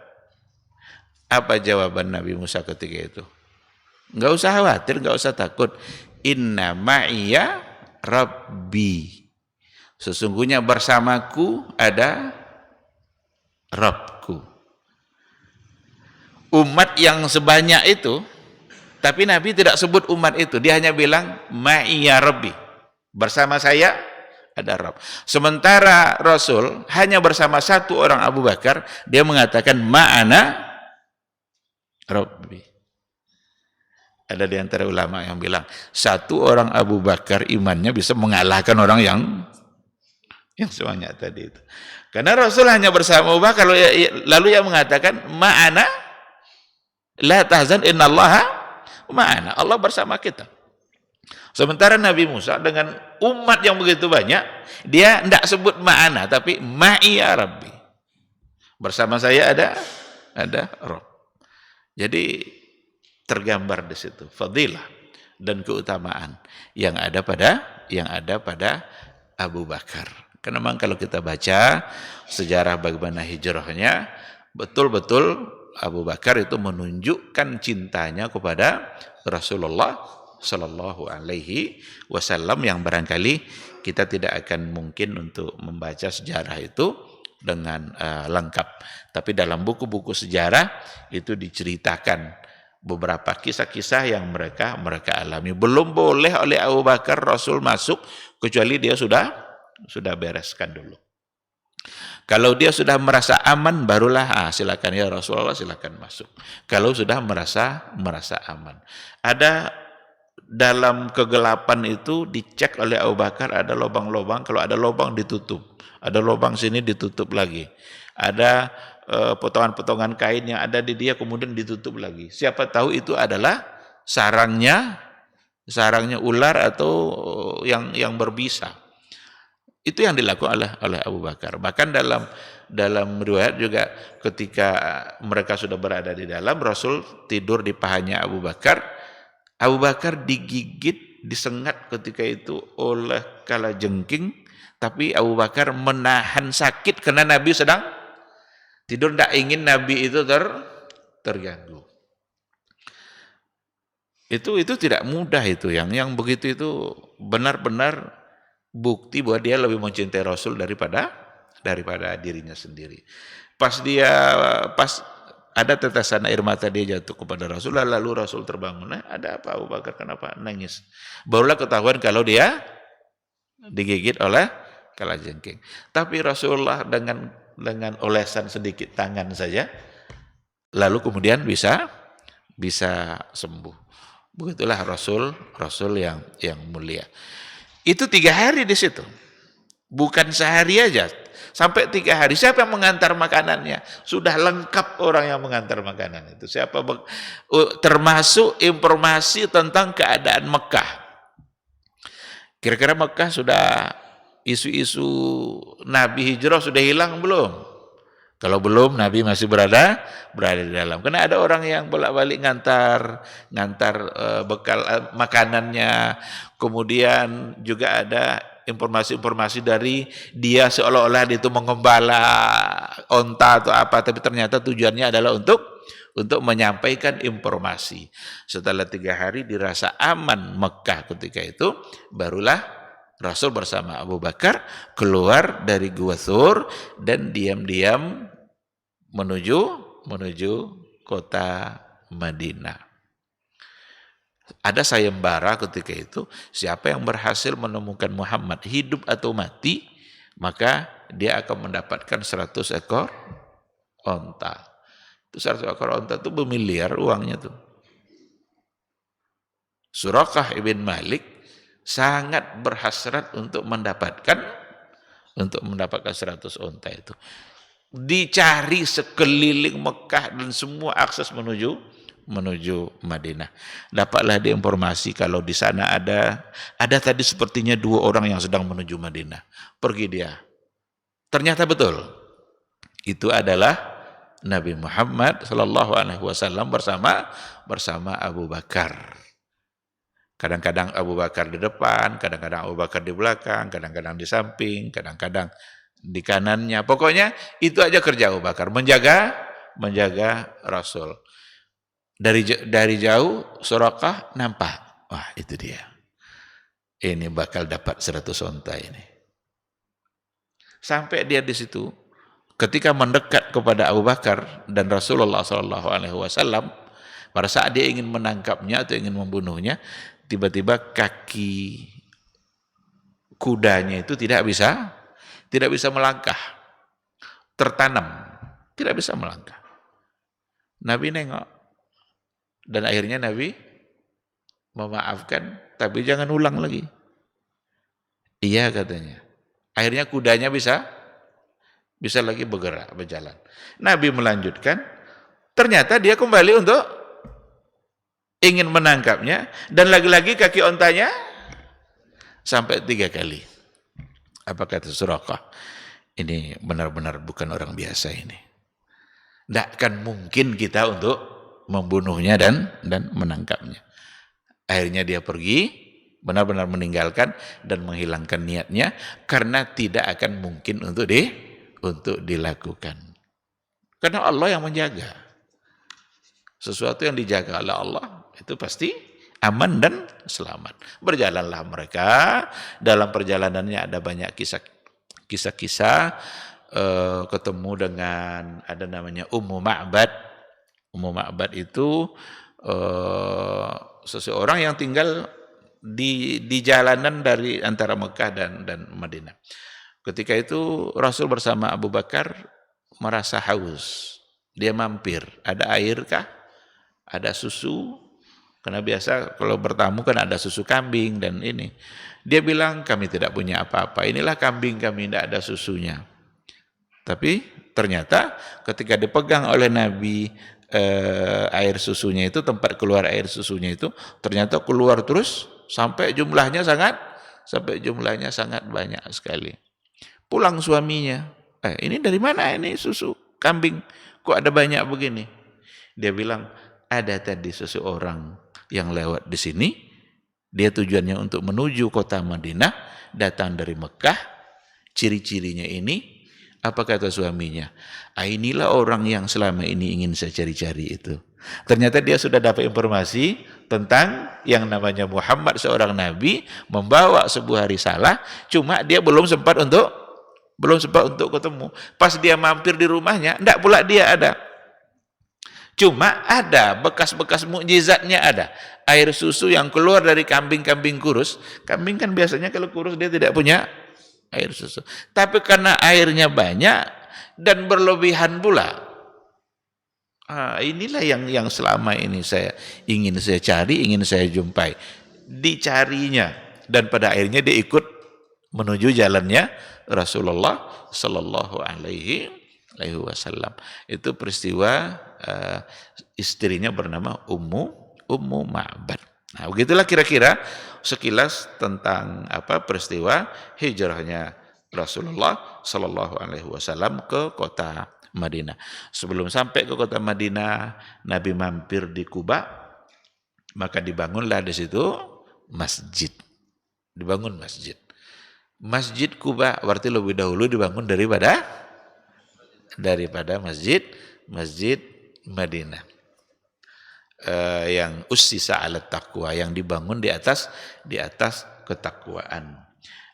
Apa jawaban Nabi Musa ketika itu? Enggak usah khawatir, enggak usah takut. Inna ma'iya Rabbi. Sesungguhnya bersamaku ada Rabbku. Umat yang sebanyak itu, tapi Nabi tidak sebut umat itu. Dia hanya bilang ma'iya Rabbi. Bersama saya ada Rabb. Sementara Rasul hanya bersama satu orang Abu Bakar, dia mengatakan ma'ana Rabbi. Ada di antara ulama yang bilang, satu orang Abu Bakar imannya bisa mengalahkan orang yang sebanyak tadi itu. Karena Rasul hanya bersama Abu Bakar, lalu ia mengatakan, ma'ana, la tahzan innallaha ma'ana. Allah bersama kita. Sementara Nabi Musa dengan umat yang begitu banyak, dia tidak sebut ma'ana, tapi ma'iya Rabbi. Bersama saya ada Rabb. Jadi tergambar di situ fadilah dan keutamaan yang ada pada Abu Bakar. Karena memang kalau kita baca sejarah bagaimana hijrahnya, betul-betul Abu Bakar itu menunjukkan cintanya kepada Rasulullah Sallallahu Alaihi Wasallam yang barangkali kita tidak akan mungkin untuk membaca sejarah itu dengan lengkap. Tapi dalam buku-buku sejarah itu diceritakan beberapa kisah-kisah yang mereka alami. Belum boleh oleh Abu Bakar Rasul masuk kecuali dia sudah bereskan dulu. Kalau dia sudah merasa aman, barulah silakan ya Rasulullah, silakan masuk. Kalau sudah merasa aman. Ada dalam kegelapan itu dicek oleh Abu Bakar, ada lubang-lubang, kalau ada lubang ditutup. Ada lubang sini ditutup lagi. Ada potongan-potongan kain yang ada di dia kemudian ditutup lagi. Siapa tahu itu adalah sarangnya ular atau yang berbisa. Itu yang dilakukan oleh Abu Bakar. Bahkan dalam riwayat juga ketika mereka sudah berada di dalam, Rasul tidur di pahanya Abu Bakar. Abu Bakar digigit, disengat ketika itu oleh kalajengking, tapi Abu Bakar menahan sakit karena Nabi sedang tidur, tidak ingin Nabi itu terganggu. Itu tidak mudah itu, yang begitu itu benar-benar bukti bahwa dia lebih mencintai Rasul daripada dirinya sendiri. Pas ada tetesan air mata dia jatuh kepada Rasul, lalu Rasul terbangun. Ada apa Abu Bakar, kenapa nangis? Barulah ketahuan kalau dia digigit oleh kalajengking. Tapi Rasulullah dengan olesan sedikit tangan saja, lalu kemudian bisa sembuh. Begitulah Rasul yang mulia. Itu 3 hari di situ. Bukan sehari aja, sampai 3 hari. Siapa yang mengantar makanannya? Sudah lengkap orang yang mengantar makanan itu. Termasuk informasi tentang keadaan Mekah. Kira-kira Mekah sudah, isu-isu Nabi hijrah sudah hilang belum? Kalau belum, Nabi masih berada di dalam. Karena ada orang yang bolak-balik ngantar bekal makanannya. Kemudian juga ada informasi-informasi dari dia seolah-olah dia itu mengembala onta atau apa, tapi ternyata tujuannya adalah untuk menyampaikan informasi. Setelah 3 hari dirasa aman Mekah ketika itu, barulah Rasul bersama Abu Bakar keluar dari Gua Thur dan diam-diam menuju kota Madinah. Ada sayembara ketika itu, siapa yang berhasil menemukan Muhammad hidup atau mati, maka dia akan mendapatkan 100 ekor onta. Itu 100 ekor onta itu bermiliar uangnya tuh. Suraqah ibn Malik sangat berhasrat untuk mendapatkan 100 onta itu. Dicari sekeliling Mekah dan semua akses menuju Madinah. Dapatlah dia informasi kalau di sana ada tadi sepertinya 2 orang yang sedang menuju Madinah. Pergi dia. Ternyata betul. Itu adalah Nabi Muhammad sallallahu alaihi wasallam bersama Abu Bakar. Kadang-kadang Abu Bakar di depan, kadang-kadang Abu Bakar di belakang, kadang-kadang di samping, kadang-kadang di kanannya. Pokoknya itu aja kerja Abu Bakar, menjaga Rasul. Dari jauh Suraqah nampak, wah itu dia. Ini bakal dapat 100 onta ini. Sampai dia di situ, ketika mendekat kepada Abu Bakar dan Rasulullah SAW, pada saat dia ingin menangkapnya atau ingin membunuhnya, tiba-tiba kaki kudanya itu tidak bisa melangkah, tertanam, tidak bisa melangkah. Nabi nengok, dan akhirnya Nabi memaafkan, tapi jangan ulang lagi. Iya katanya. Akhirnya kudanya bisa lagi berjalan. Nabi melanjutkan, ternyata dia kembali untuk ingin menangkapnya, dan lagi-lagi kaki ontanya sampai 3 kali. Apa kata Suraqah? Ini benar-benar bukan orang biasa ini. Tidak akan mungkin kita untuk membunuhnya dan menangkapnya. Akhirnya dia pergi, benar-benar meninggalkan dan menghilangkan niatnya, karena tidak akan mungkin untuk dilakukan. Karena Allah yang menjaga. Sesuatu yang dijaga oleh Allah itu pasti aman dan selamat. Berjalanlah mereka, dalam perjalanannya ada banyak kisah-kisah, ketemu dengan ada namanya Ummu Ma'bad. Ummu Ma'bad itu seseorang yang tinggal di jalanan dari antara Mekah dan Madinah. Ketika itu Rasul bersama Abu Bakar merasa haus. Dia mampir, ada air kah? Ada susu? Karena biasa kalau bertamu kan ada susu kambing dan ini. Dia bilang, kami tidak punya apa-apa, inilah kambing kami, tidak ada susunya. Tapi ternyata ketika dipegang oleh Nabi, air susunya itu, tempat keluar air susunya itu, ternyata keluar terus sampai jumlahnya sangat banyak sekali. Pulang suaminya, ini dari mana ini susu kambing? Kok ada banyak begini? Dia bilang, ada tadi seseorang yang lewat di sini, dia tujuannya untuk menuju kota Madinah, datang dari Mekah, ciri-cirinya ini. Apa kata suaminya? Inilah orang yang selama ini ingin saya cari-cari itu. Ternyata dia sudah dapat informasi tentang yang namanya Muhammad, seorang nabi, membawa sebuah risalah, cuma dia belum sempat untuk ketemu. Pas dia mampir di rumahnya, enggak pula dia ada. Cuma ada bekas-bekas mukjizatnya ada. Air susu yang keluar dari kambing-kambing kurus. Kambing kan biasanya kalau kurus dia tidak punya air susu. Tapi karena airnya banyak dan berlebihan pula. Inilah yang selama ini ingin saya cari, ingin saya jumpai. Dicarinya dan pada akhirnya dia ikut menuju jalannya Rasulullah sallallahu alaihi wasallam. Itu peristiwa istrinya bernama Ummu Ma'bad. Nah, begitulah kira-kira sekilas tentang peristiwa hijrahnya Rasulullah sallallahu alaihi wasallam ke kota Madinah. Sebelum sampai ke kota Madinah, Nabi mampir di Kuba, maka dibangunlah di situ masjid. Dibangun masjid. Masjid Kuba berarti lebih dahulu dibangun daripada masjid Madinah. Yang ussisa 'ala taqwa, yang dibangun di atas ketakwaan.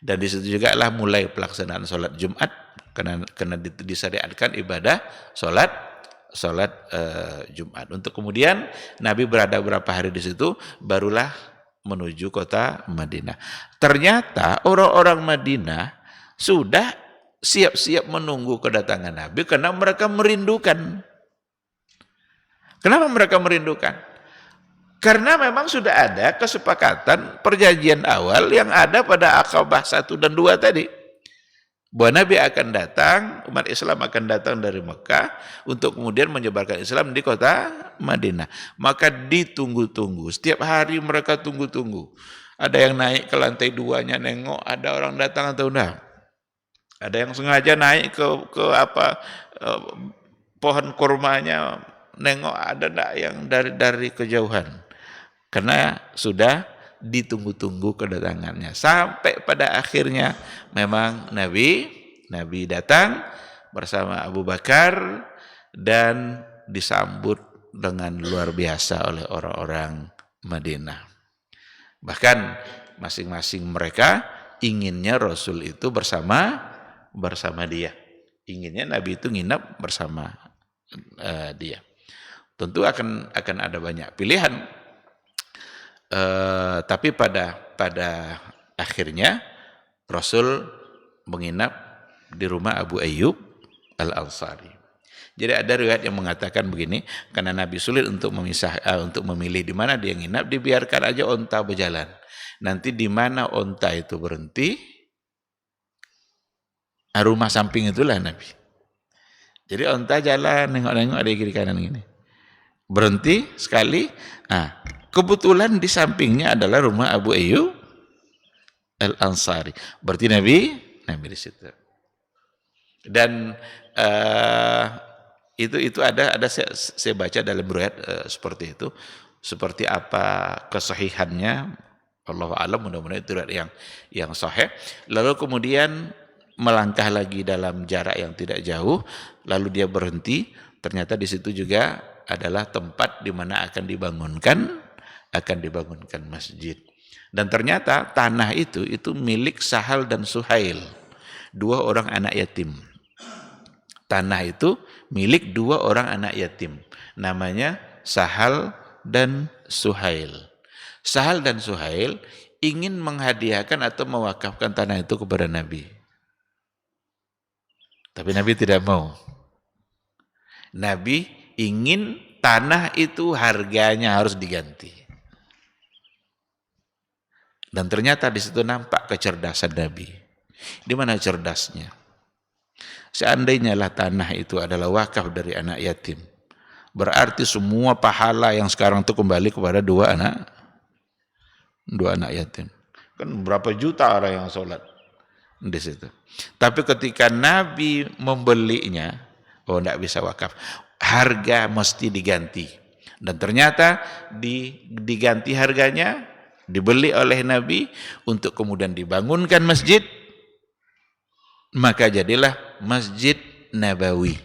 Dan di situ juga lah mulai pelaksanaan sholat Jumat, karena disyariatkan ibadah sholat Jumat. Untuk kemudian Nabi berada berapa hari di situ, barulah menuju kota Madinah. Ternyata orang-orang Madinah sudah siap-siap menunggu kedatangan Nabi karena mereka merindukan. Kenapa mereka merindukan? Karena memang sudah ada kesepakatan perjanjian awal yang ada pada Aqabah 1 dan 2 tadi. Bahwa Nabi akan datang, umat Islam akan datang dari Mekah untuk kemudian menyebarkan Islam di kota Madinah. Maka ditunggu-tunggu, setiap hari mereka tunggu-tunggu. Ada yang naik ke lantai 2-nya nengok ada orang datang atau enggak. Ada yang sengaja naik ke pohon kurmanya, nengok ada enggak yang dari kejauhan. Karena sudah ditunggu-tunggu kedatangannya. Sampai pada akhirnya memang Nabi datang bersama Abu Bakar dan disambut dengan luar biasa oleh orang-orang Madinah. Bahkan masing-masing mereka inginnya Rasul itu bersama dia. Inginnya Nabi itu nginap bersama dia. Tentu akan ada banyak pilihan. Tapi pada akhirnya Rasul menginap di rumah Abu Ayyub Al-Ansari. Jadi ada riwayat yang mengatakan begini, karena Nabi sulit untuk memilih di mana dia nginap, dibiarkan aja onta berjalan. Nanti di mana onta itu berhenti, rumah samping itulah Nabi. Jadi onta jalan nengok-nengok ada kiri kanan gini. Berhenti sekali. Kebetulan di sampingnya adalah rumah Abu Ayyub Al-Ansari. Berarti Nabi di situ. Dan itu ada saya baca dalam riwayat seperti itu. Seperti apa kesahihannya, Allahu a'lam, mudah-mudahan itu riwayat yang sahih. Lalu kemudian melangkah lagi dalam jarak yang tidak jauh, lalu dia berhenti. Ternyata di situ juga adalah tempat di mana akan dibangunkan masjid. Dan ternyata tanah itu milik Sahal dan Suhail, 2 orang anak yatim. Tanah itu milik 2 orang anak yatim, namanya Sahal dan Suhail. Sahal dan Suhail ingin menghadiahkan atau mewakafkan tanah itu kepada Nabi. Tapi Nabi tidak mau. Nabi ingin tanah itu harganya harus diganti. Dan ternyata di situ nampak kecerdasan Nabi. Di mana cerdasnya? Seandainya lah tanah itu adalah wakaf dari anak yatim, berarti semua pahala yang sekarang itu kembali kepada 2 anak yatim. Kan berapa juta orang yang sholat di situ. Tapi ketika Nabi membelinya, tidak bisa wakaf. Harga mesti diganti. Dan ternyata diganti harganya, dibeli oleh Nabi untuk kemudian dibangunkan masjid, maka jadilah Masjid Nabawi.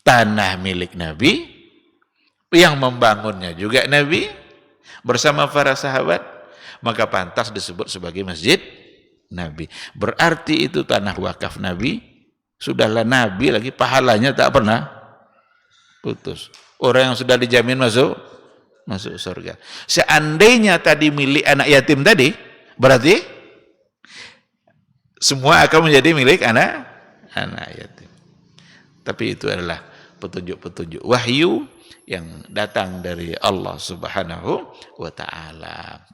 Tanah milik Nabi, yang membangunnya juga Nabi bersama para sahabat, maka pantas disebut sebagai Masjid Nabi. Berarti itu tanah wakaf Nabi, sudahlah Nabi lagi pahalanya tak pernah putus. Orang yang sudah dijamin masuk surga. Seandainya tadi milik anak yatim tadi, berarti semua akan menjadi milik anak yatim. Tapi itu adalah petunjuk-petunjuk wahyu yang datang dari Allah Subhanahu wa ta'ala.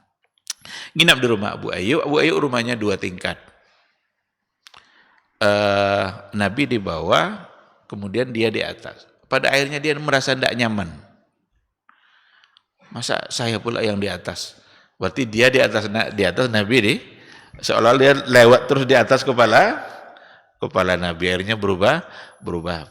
Nginap di rumah Abu Ayyub. Abu Ayyub rumahnya 2 tingkat. Nabi di bawah, kemudian dia di atas. Pada akhirnya dia merasa tidak nyaman. Masa saya pula yang di atas? Berarti dia di atas Nabi nih, seolah dia lewat terus di atas kepala Nabi. Akhirnya berubah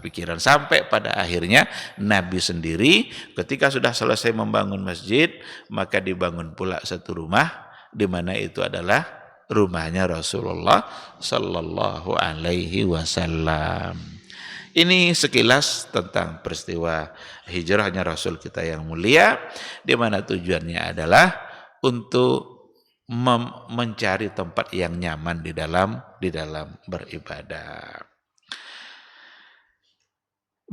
pikiran, sampai pada akhirnya Nabi sendiri ketika sudah selesai membangun masjid, maka dibangun pula satu rumah, di mana itu adalah rumahnya Rasulullah Sallallahu Alaihi Wasallam. Ini sekilas tentang peristiwa hijrahnya Rasul kita yang mulia, di mana tujuannya adalah untuk mencari tempat yang nyaman di dalam beribadah.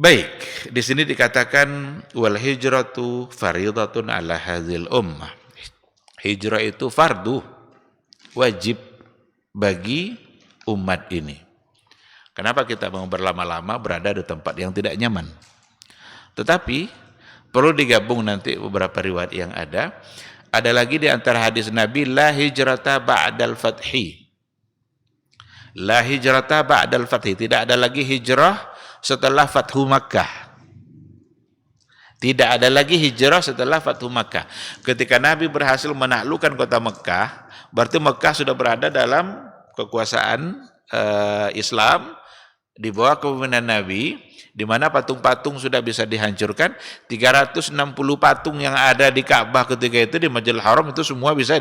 Baik, di sini dikatakan wal hijratu faridatun ala hadzal ummah. Hijrah itu fardu, wajib bagi umat ini. Kenapa kita mau berlama-lama berada di tempat yang tidak nyaman? Tetapi perlu digabung nanti beberapa riwayat yang ada. Ada lagi di antara hadis Nabi, la hijrata ba'dal fathi. La hijrata ba'dal fathi. Tidak ada lagi hijrah setelah Fathu Makkah. Tidak ada lagi hijrah setelah Fathu Makkah. Ketika Nabi berhasil menaklukkan kota Makkah, berarti Makkah sudah berada dalam kekuasaan Islam di bawah kepemimpinan Nabi, di mana patung-patung sudah bisa dihancurkan. 360 patung yang ada di Ka'bah ketika itu, di Masjidil Haram, itu semua bisa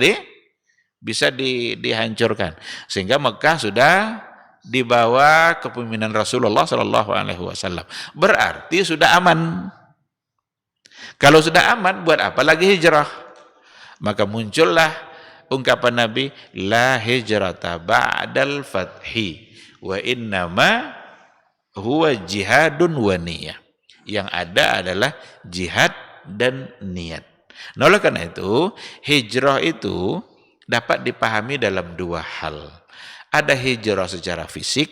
dihancurkan. Sehingga Mekah sudah di bawah kepemimpinan Rasulullah Sallallahu Alaihi Wasallam. Berarti sudah aman. Kalau sudah aman, buat apa lagi hijrah? Maka muncullah ungkapan Nabi, la hijrata ba'dal fathi wa innama huwa jihadun wa niyah. Yang ada adalah jihad dan niat. Nah, oleh karena itu, hijrah itu dapat dipahami dalam dua hal. Ada hijrah secara fisik,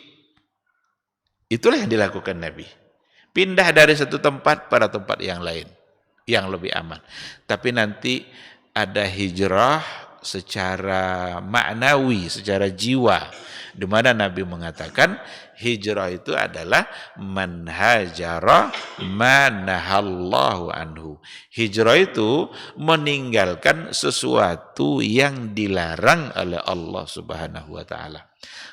itulah yang dilakukan Nabi. Pindah dari satu tempat pada tempat yang lain, yang lebih aman. Tapi nanti ada hijrah secara maknawi, secara jiwa, di mana Nabi mengatakan hijrah itu adalah man hajara manahallahu anhu. Hijrah itu meninggalkan sesuatu yang dilarang oleh Allah Subhanahu wa taala.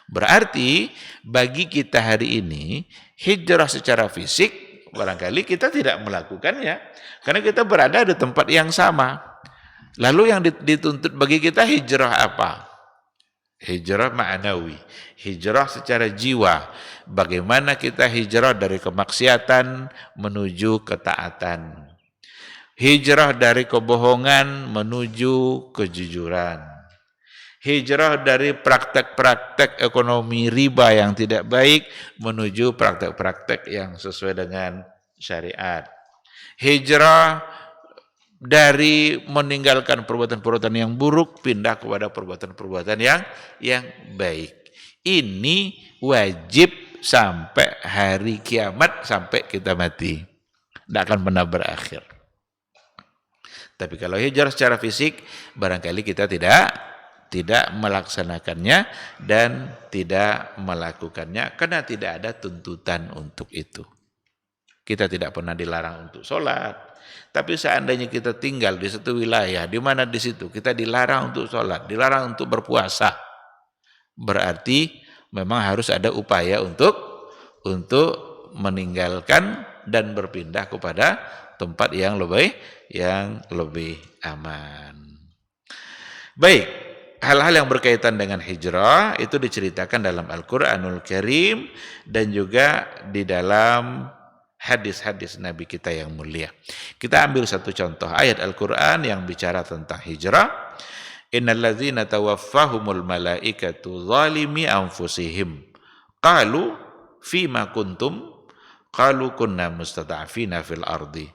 Berarti bagi kita hari ini, hijrah secara fisik barangkali kita tidak melakukannya karena kita berada di tempat yang sama. Lalu yang dituntut bagi kita hijrah apa? Hijrah ma'nawi, hijrah secara jiwa. Bagaimana kita hijrah dari kemaksiatan menuju ketaatan. Hijrah dari kebohongan menuju kejujuran. Hijrah dari praktek-praktek ekonomi riba yang tidak baik menuju praktek-praktek yang sesuai dengan syariat. Hijrah dari meninggalkan perbuatan-perbuatan yang buruk pindah kepada perbuatan-perbuatan yang baik. Ini wajib sampai hari kiamat, sampai kita mati. Tidak akan pernah berakhir. Tapi kalau hijrah secara fisik, barangkali kita tidak melaksanakannya dan tidak melakukannya karena tidak ada tuntutan untuk itu. Kita tidak pernah dilarang untuk sholat. Tapi seandainya kita tinggal di satu wilayah, di mana di situ kita dilarang untuk sholat, dilarang untuk berpuasa, berarti memang harus ada upaya untuk meninggalkan dan berpindah kepada tempat yang lebih aman. Baik, hal-hal yang berkaitan dengan hijrah itu diceritakan dalam Al-Quranul Karim dan juga di dalam hadis-hadis Nabi kita yang mulia. Kita ambil satu contoh ayat Al-Quran yang bicara tentang hijrah. Innal ladzina tawaffahumul malaikatu zalimi anfusihim qalu fima kuntum qalu kunna mustada'afina fil ardi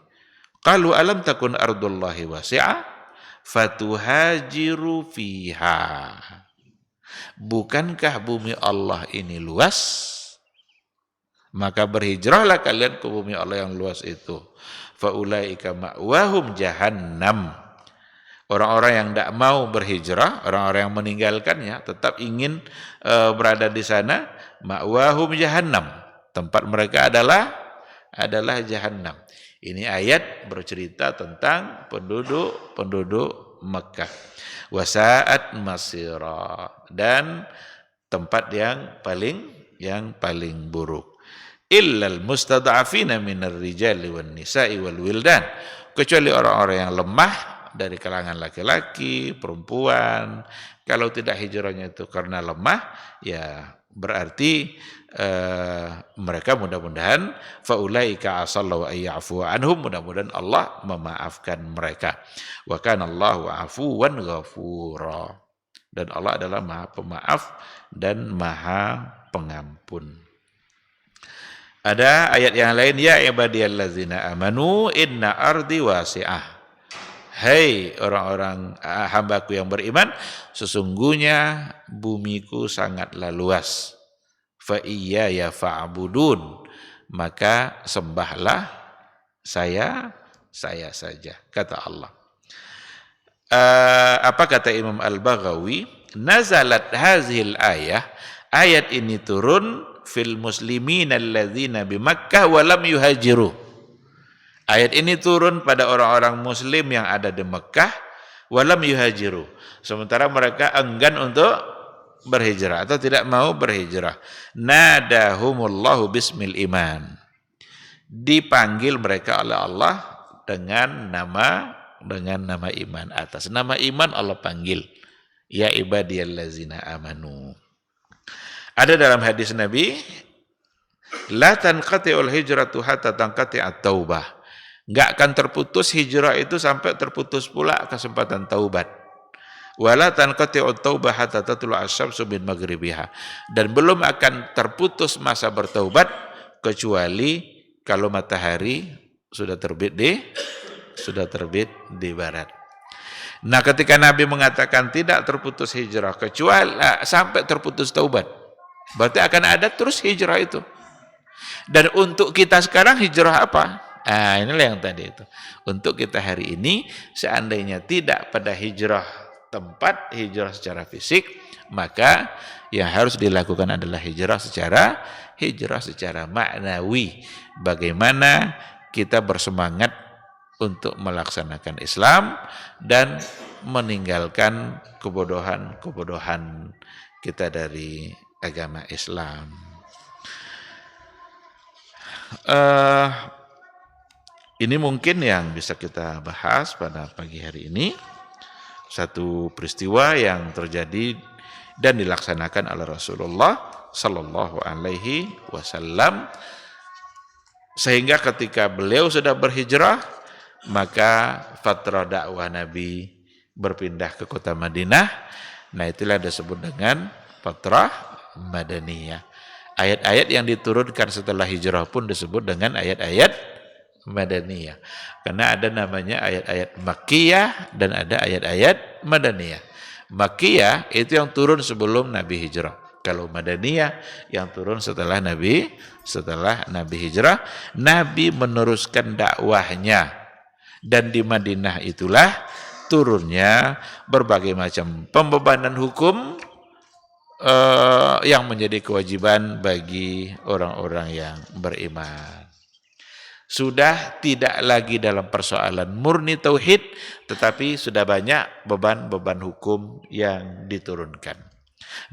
qalu alam takun ardullahi wasi'ah fatuhajiru fiha. Bukankah bumi Allah ini luas? Maka berhijrahlah kalian ke bumi Allah yang luas itu. Faulaika ma'wahum jahannam. Orang-orang yang tidak mau berhijrah, orang-orang yang meninggalkannya, tetap ingin berada di sana, ma'wahum jahannam. Tempat mereka adalah jahannam. Ini ayat bercerita tentang penduduk Mekah. Wasa'at masira, dan tempat yang paling buruk. Illal mustad'afina minar rijali wan nisa'i wal wildan, kecuali orang-orang yang lemah dari kalangan laki-laki, perempuan. Kalau tidak hijrahnya itu karena lemah, ya berarti mereka mudah-mudahan faulaika asallahu ayyafu anhum, mudah-mudahan Allah memaafkan mereka. Wa kana Allahu afuwan ghafura, dan Allah adalah Maha Pemaaf dan Maha Pengampun. Ada ayat yang lain, ya ibadiyallazina amanu inna ardi wasi'ah. Hai orang-orang hambaku yang beriman, sesungguhnya bumiku sangatlah luas. Fa iyaya fa'budun, maka sembahlah saya saja, kata Allah. Apa kata Imam Al-Baghawi? Nazalat hazil ayat ini turun fil muslimin alladzina bi Makkah wa lam yuhajiru. Ayat ini turun pada orang-orang muslim yang ada di Mekah, walam yuhajiru, sementara mereka enggan untuk berhijrah atau tidak mau berhijrah. Nadahumullahu bismil iman, dipanggil mereka oleh Allah dengan nama iman. Atas nama iman Allah panggil, ya ibadiyallazina amanu. Ada dalam hadis Nabi, la tanqati'ul hijratu hatta tanqati'at taubah. Enggak akan terputus hijrah itu sampai terputus pula kesempatan taubat. Wala tanqati'ut taubah hatta tatlu'a asy-syamsu min maghribiha. Dan belum akan terputus masa bertaubat kecuali kalau matahari sudah terbit di barat. Nah, ketika Nabi mengatakan tidak terputus hijrah kecuali sampai terputus taubat, berarti akan ada terus hijrah itu. Dan untuk kita sekarang hijrah apa? Inilah yang tadi itu. Untuk kita hari ini, seandainya tidak pada hijrah tempat, hijrah secara fisik, maka yang harus dilakukan adalah hijrah secara maknawi. Bagaimana kita bersemangat untuk melaksanakan Islam dan meninggalkan kebodohan kita dari agama Islam. Ini mungkin yang bisa kita bahas pada pagi hari ini. Satu peristiwa yang terjadi dan dilaksanakan oleh Rasulullah Sallallahu Alaihi Wasallam, sehingga ketika beliau sudah berhijrah, maka fatrah dakwah Nabi berpindah ke kota Madinah. Nah, itulah disebut dengan fatrah Madaniyah. Ayat-ayat yang diturunkan setelah hijrah pun disebut dengan ayat-ayat Madaniyah. Karena ada namanya ayat-ayat Makkiyah dan ada ayat-ayat Madaniyah. Makkiyah itu yang turun sebelum Nabi hijrah. Kalau Madaniyah yang turun setelah Nabi hijrah, Nabi meneruskan dakwahnya. Dan di Madinah itulah turunnya berbagai macam pembebanan hukum yang menjadi kewajiban bagi orang-orang yang beriman. Sudah tidak lagi dalam persoalan murni tauhid, tetapi sudah banyak beban-beban hukum yang diturunkan.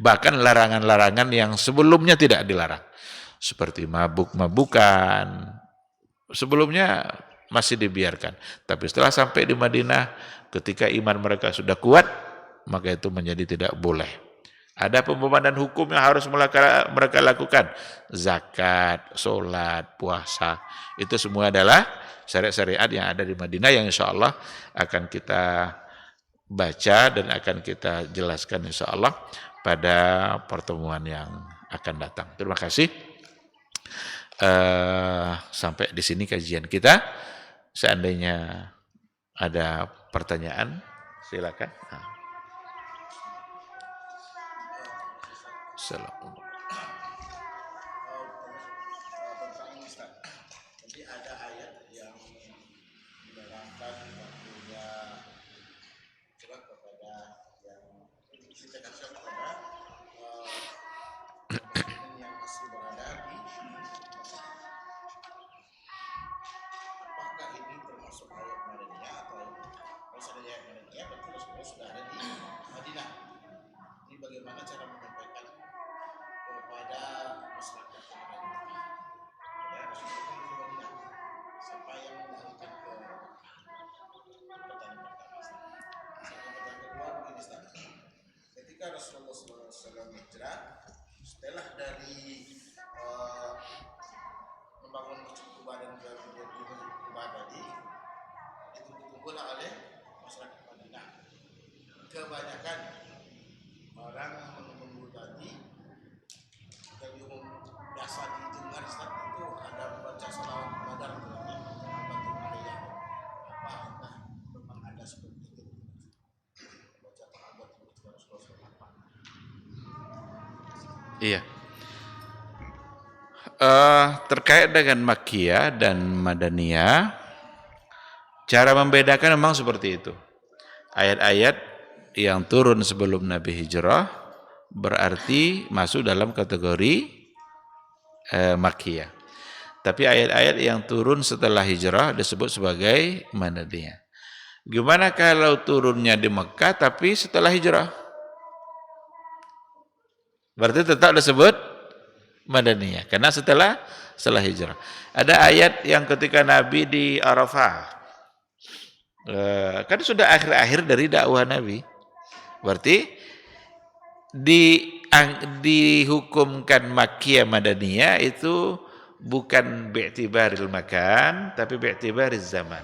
Bahkan larangan-larangan yang sebelumnya tidak dilarang, seperti mabuk-mabukan, sebelumnya masih dibiarkan. Tapi setelah sampai di Madinah, ketika iman mereka sudah kuat, maka itu menjadi tidak boleh. Ada pembebanan hukum yang harus mereka lakukan. Zakat, sholat, puasa. Itu semua adalah syariat-syariat yang ada di Madinah yang insya Allah akan kita baca dan akan kita jelaskan insya Allah pada pertemuan yang akan datang. Terima kasih. Sampai di sini kajian kita. Seandainya ada pertanyaan, silakan. Assalamualaikum. Jadi ada ayat yang menerangkan waktunya diceritakan kepada yang masih berada di Mekah. Apakah ini termasuk ayat Madaniyah atau kalau seandainya ayat Madaniyah berarti Rasulullah sudah ada di Madinah. Ini bagaimana cara menyampaikan kepada masyarakat yang ada di Mekah. Ya, Rasulullah di Madinah. Siapa yang mendahulukan ke Mekah? Pertanyaan pertama. Sampai pertanyaan kedua begini Ustaz. Ketika Rasulullah SAW hijrah, setelah dari membangun Masjid Kuba dan ke Masjid Kuba tadi, itu ditunggulah oleh masyarakat Madinah. Kebanyakan orang menunggu tadi yang umum biasa didengar Ustaz itu ada membaca salawat badar batu aliyah. Apakah memang ada seperti itu? Baca sahabat itu Rasulullah apa? Iya. Terkait dengan Makkiyah dan Madaniyah, cara membedakan memang seperti itu. Ayat-ayat yang turun sebelum Nabi hijrah berarti masuk dalam kategori Makkiyah. Tapi ayat-ayat yang turun setelah hijrah disebut sebagai Madaniyah. Gimana kalau turunnya di Mekah tapi setelah hijrah? Berarti tetap disebut Madaniyah, karena setelah hijrah. Ada ayat yang ketika Nabi di Arafah, kan sudah akhir-akhir dari dakwah Nabi, berarti dihukumkan Makkiyah Madaniyah itu bukan bi'tibaril makan, tapi bi'tibaril zaman.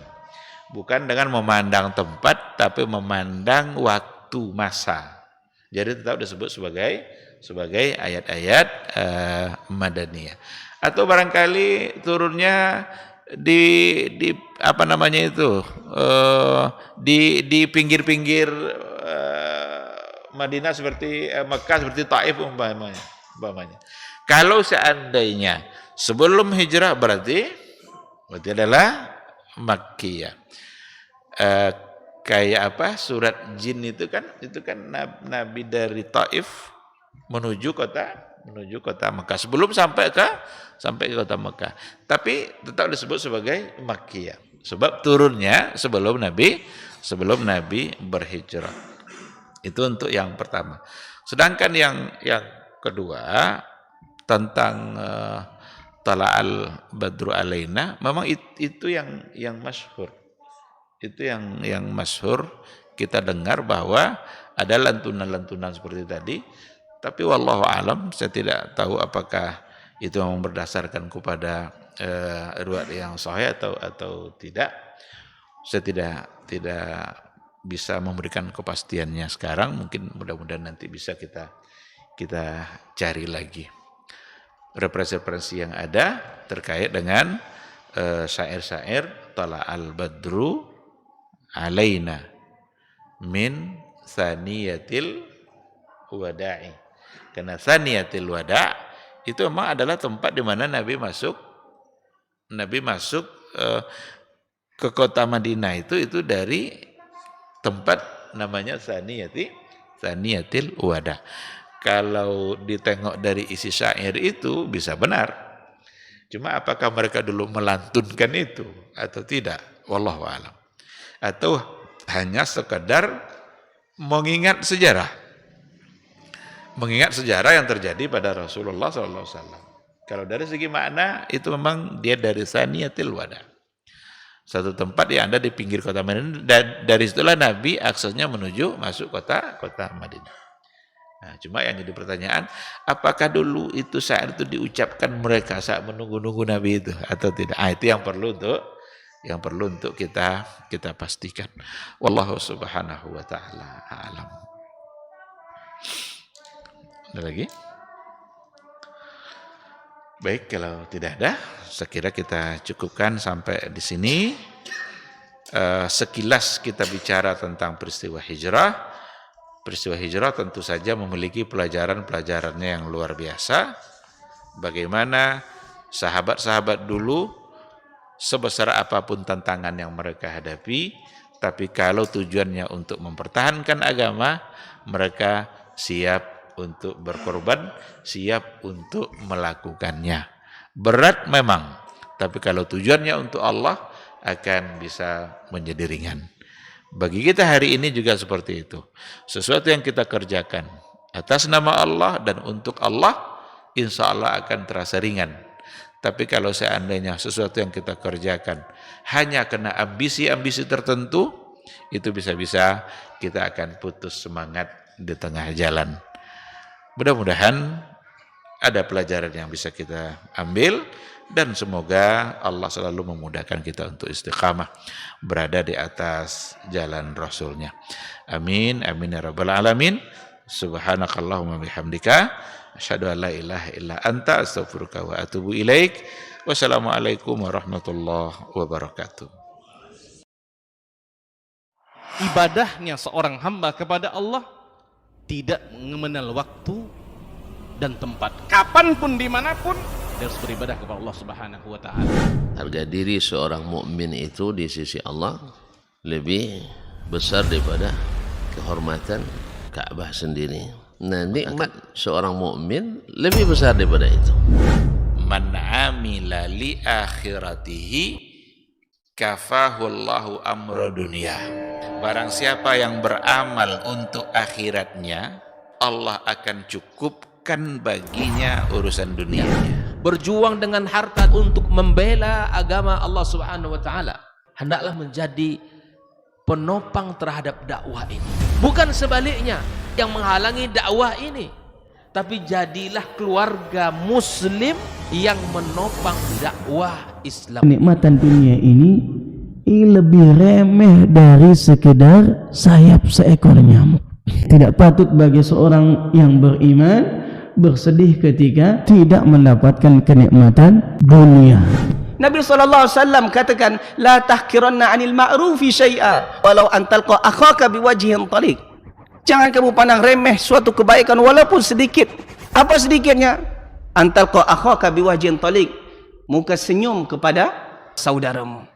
Bukan dengan memandang tempat, tapi memandang waktu masa. Jadi tetap disebut sebagai ayat-ayat Madaniyah. Atau barangkali turunnya di apa namanya itu, di pinggir-pinggir Madinah seperti Mekah, seperti Taif umpamanya. Kalau seandainya sebelum hijrah berarti adalah Makkiyah. Kayak apa, surat jin itu kan Nabi dari Taif menuju kota Mekah sebelum sampai ke kota Mekah, tapi tetap disebut sebagai Makkiyah sebab turunnya sebelum Nabi berhijrah. Itu untuk yang pertama. Sedangkan yang kedua tentang Tala'al Badru Alaina, memang itu yang masyhur. Itu yang masyhur kita dengar bahwa ada lantunan-lantunan seperti tadi, tapi wallahu alam, saya tidak tahu apakah itu memang berdasarkan kepada riwayat yang sahih atau tidak. Saya tidak bisa memberikan kepastiannya sekarang, mungkin mudah-mudahan nanti bisa kita cari lagi referensi yang ada terkait dengan syair-syair Tala'al Badru Alaina min Thaniyatil Wada'i. Karena Thaniyatil Wada' itu memang adalah tempat di mana Nabi masuk ke kota Madinah itu dari tempat namanya Thaniyatil Wada'. Kalau ditengok dari isi syair itu bisa benar. Cuma apakah mereka dulu melantunkan itu atau tidak? Wallahu a'lam. Atau hanya sekedar mengingat sejarah yang terjadi pada Rasulullah SAW. Kalau dari segi makna itu memang dia dari Thaniyatil Wada', satu tempat yang ada di pinggir kota Madinah, dan dari situlah Nabi aksesnya masuk kota Madinah. Nah, cuma yang jadi pertanyaan, apakah dulu itu saat itu diucapkan mereka saat menunggu-nunggu Nabi itu atau tidak? Itu yang perlu untuk kita pastikan. Wallahu subhanahu wa ta'ala a'lam. Ada lagi? Baik, kalau tidak ada, saya kira kita cukupkan sampai di sini. Sekilas kita bicara tentang peristiwa hijrah. Peristiwa hijrah tentu saja memiliki pelajaran-pelajarannya yang luar biasa. Bagaimana sahabat-sahabat dulu, sebesar apapun tantangan yang mereka hadapi, tapi kalau tujuannya untuk mempertahankan agama, mereka siap untuk berkorban, siap untuk melakukannya. Berat memang, tapi kalau tujuannya untuk Allah akan bisa menjadi ringan. Bagi kita hari ini juga seperti itu. Sesuatu yang kita kerjakan atas nama Allah dan untuk Allah, insya Allah akan terasa ringan. Tapi kalau seandainya sesuatu yang kita kerjakan hanya kena ambisi-ambisi tertentu, itu bisa-bisa kita akan putus semangat di tengah jalan. Mudah-mudahan ada pelajaran yang bisa kita ambil, dan semoga Allah selalu memudahkan kita untuk istiqamah berada di atas jalan Rasulnya. Amin, amin ya rabbal alamin. Subhanakallahumma bihamdika asyhadu an la ilaha illa anta astaghfiruka wa atubu ilaik. Wassalamualaikum warahmatullahi wabarakatuh. Ibadahnya seorang hamba kepada Allah tidak mengenal waktu dan tempat. Kapanpun, dimanapun, dia harus beribadah kepada Allah Subhanahu wa Ta'ala. Harga diri seorang mukmin itu di sisi Allah lebih besar daripada kehormatan Ka'bah sendiri. Nah, nikmat seorang mukmin lebih besar daripada itu. Man amila li akhiratihi kafahu Allahu amra dunia. Barang siapa yang beramal untuk akhiratnya, Allah akan cukupkan baginya urusan dunianya. Berjuang dengan harta untuk membela agama Allah Subhanahu wa Ta'ala, hendaklah menjadi penopang terhadap dakwah ini, bukan sebaliknya yang menghalangi dakwah ini. Tapi jadilah keluarga muslim yang menopang dakwah Islam. Kenikmatan dunia ini lebih remeh dari sekedar sayap seekor nyamuk. Tidak patut bagi seorang yang beriman bersedih ketika tidak mendapatkan kenikmatan dunia. Nabi SAW katakan, la tahkiranna 'anil ma'rufi syai'a walau an talqa akhaka biwajhin taliq. Jangan kamu pandang remeh suatu kebaikan walaupun sedikit. Apa sedikitnya? An talqa akhaka biwajhin taliq, muka senyum kepada saudaramu.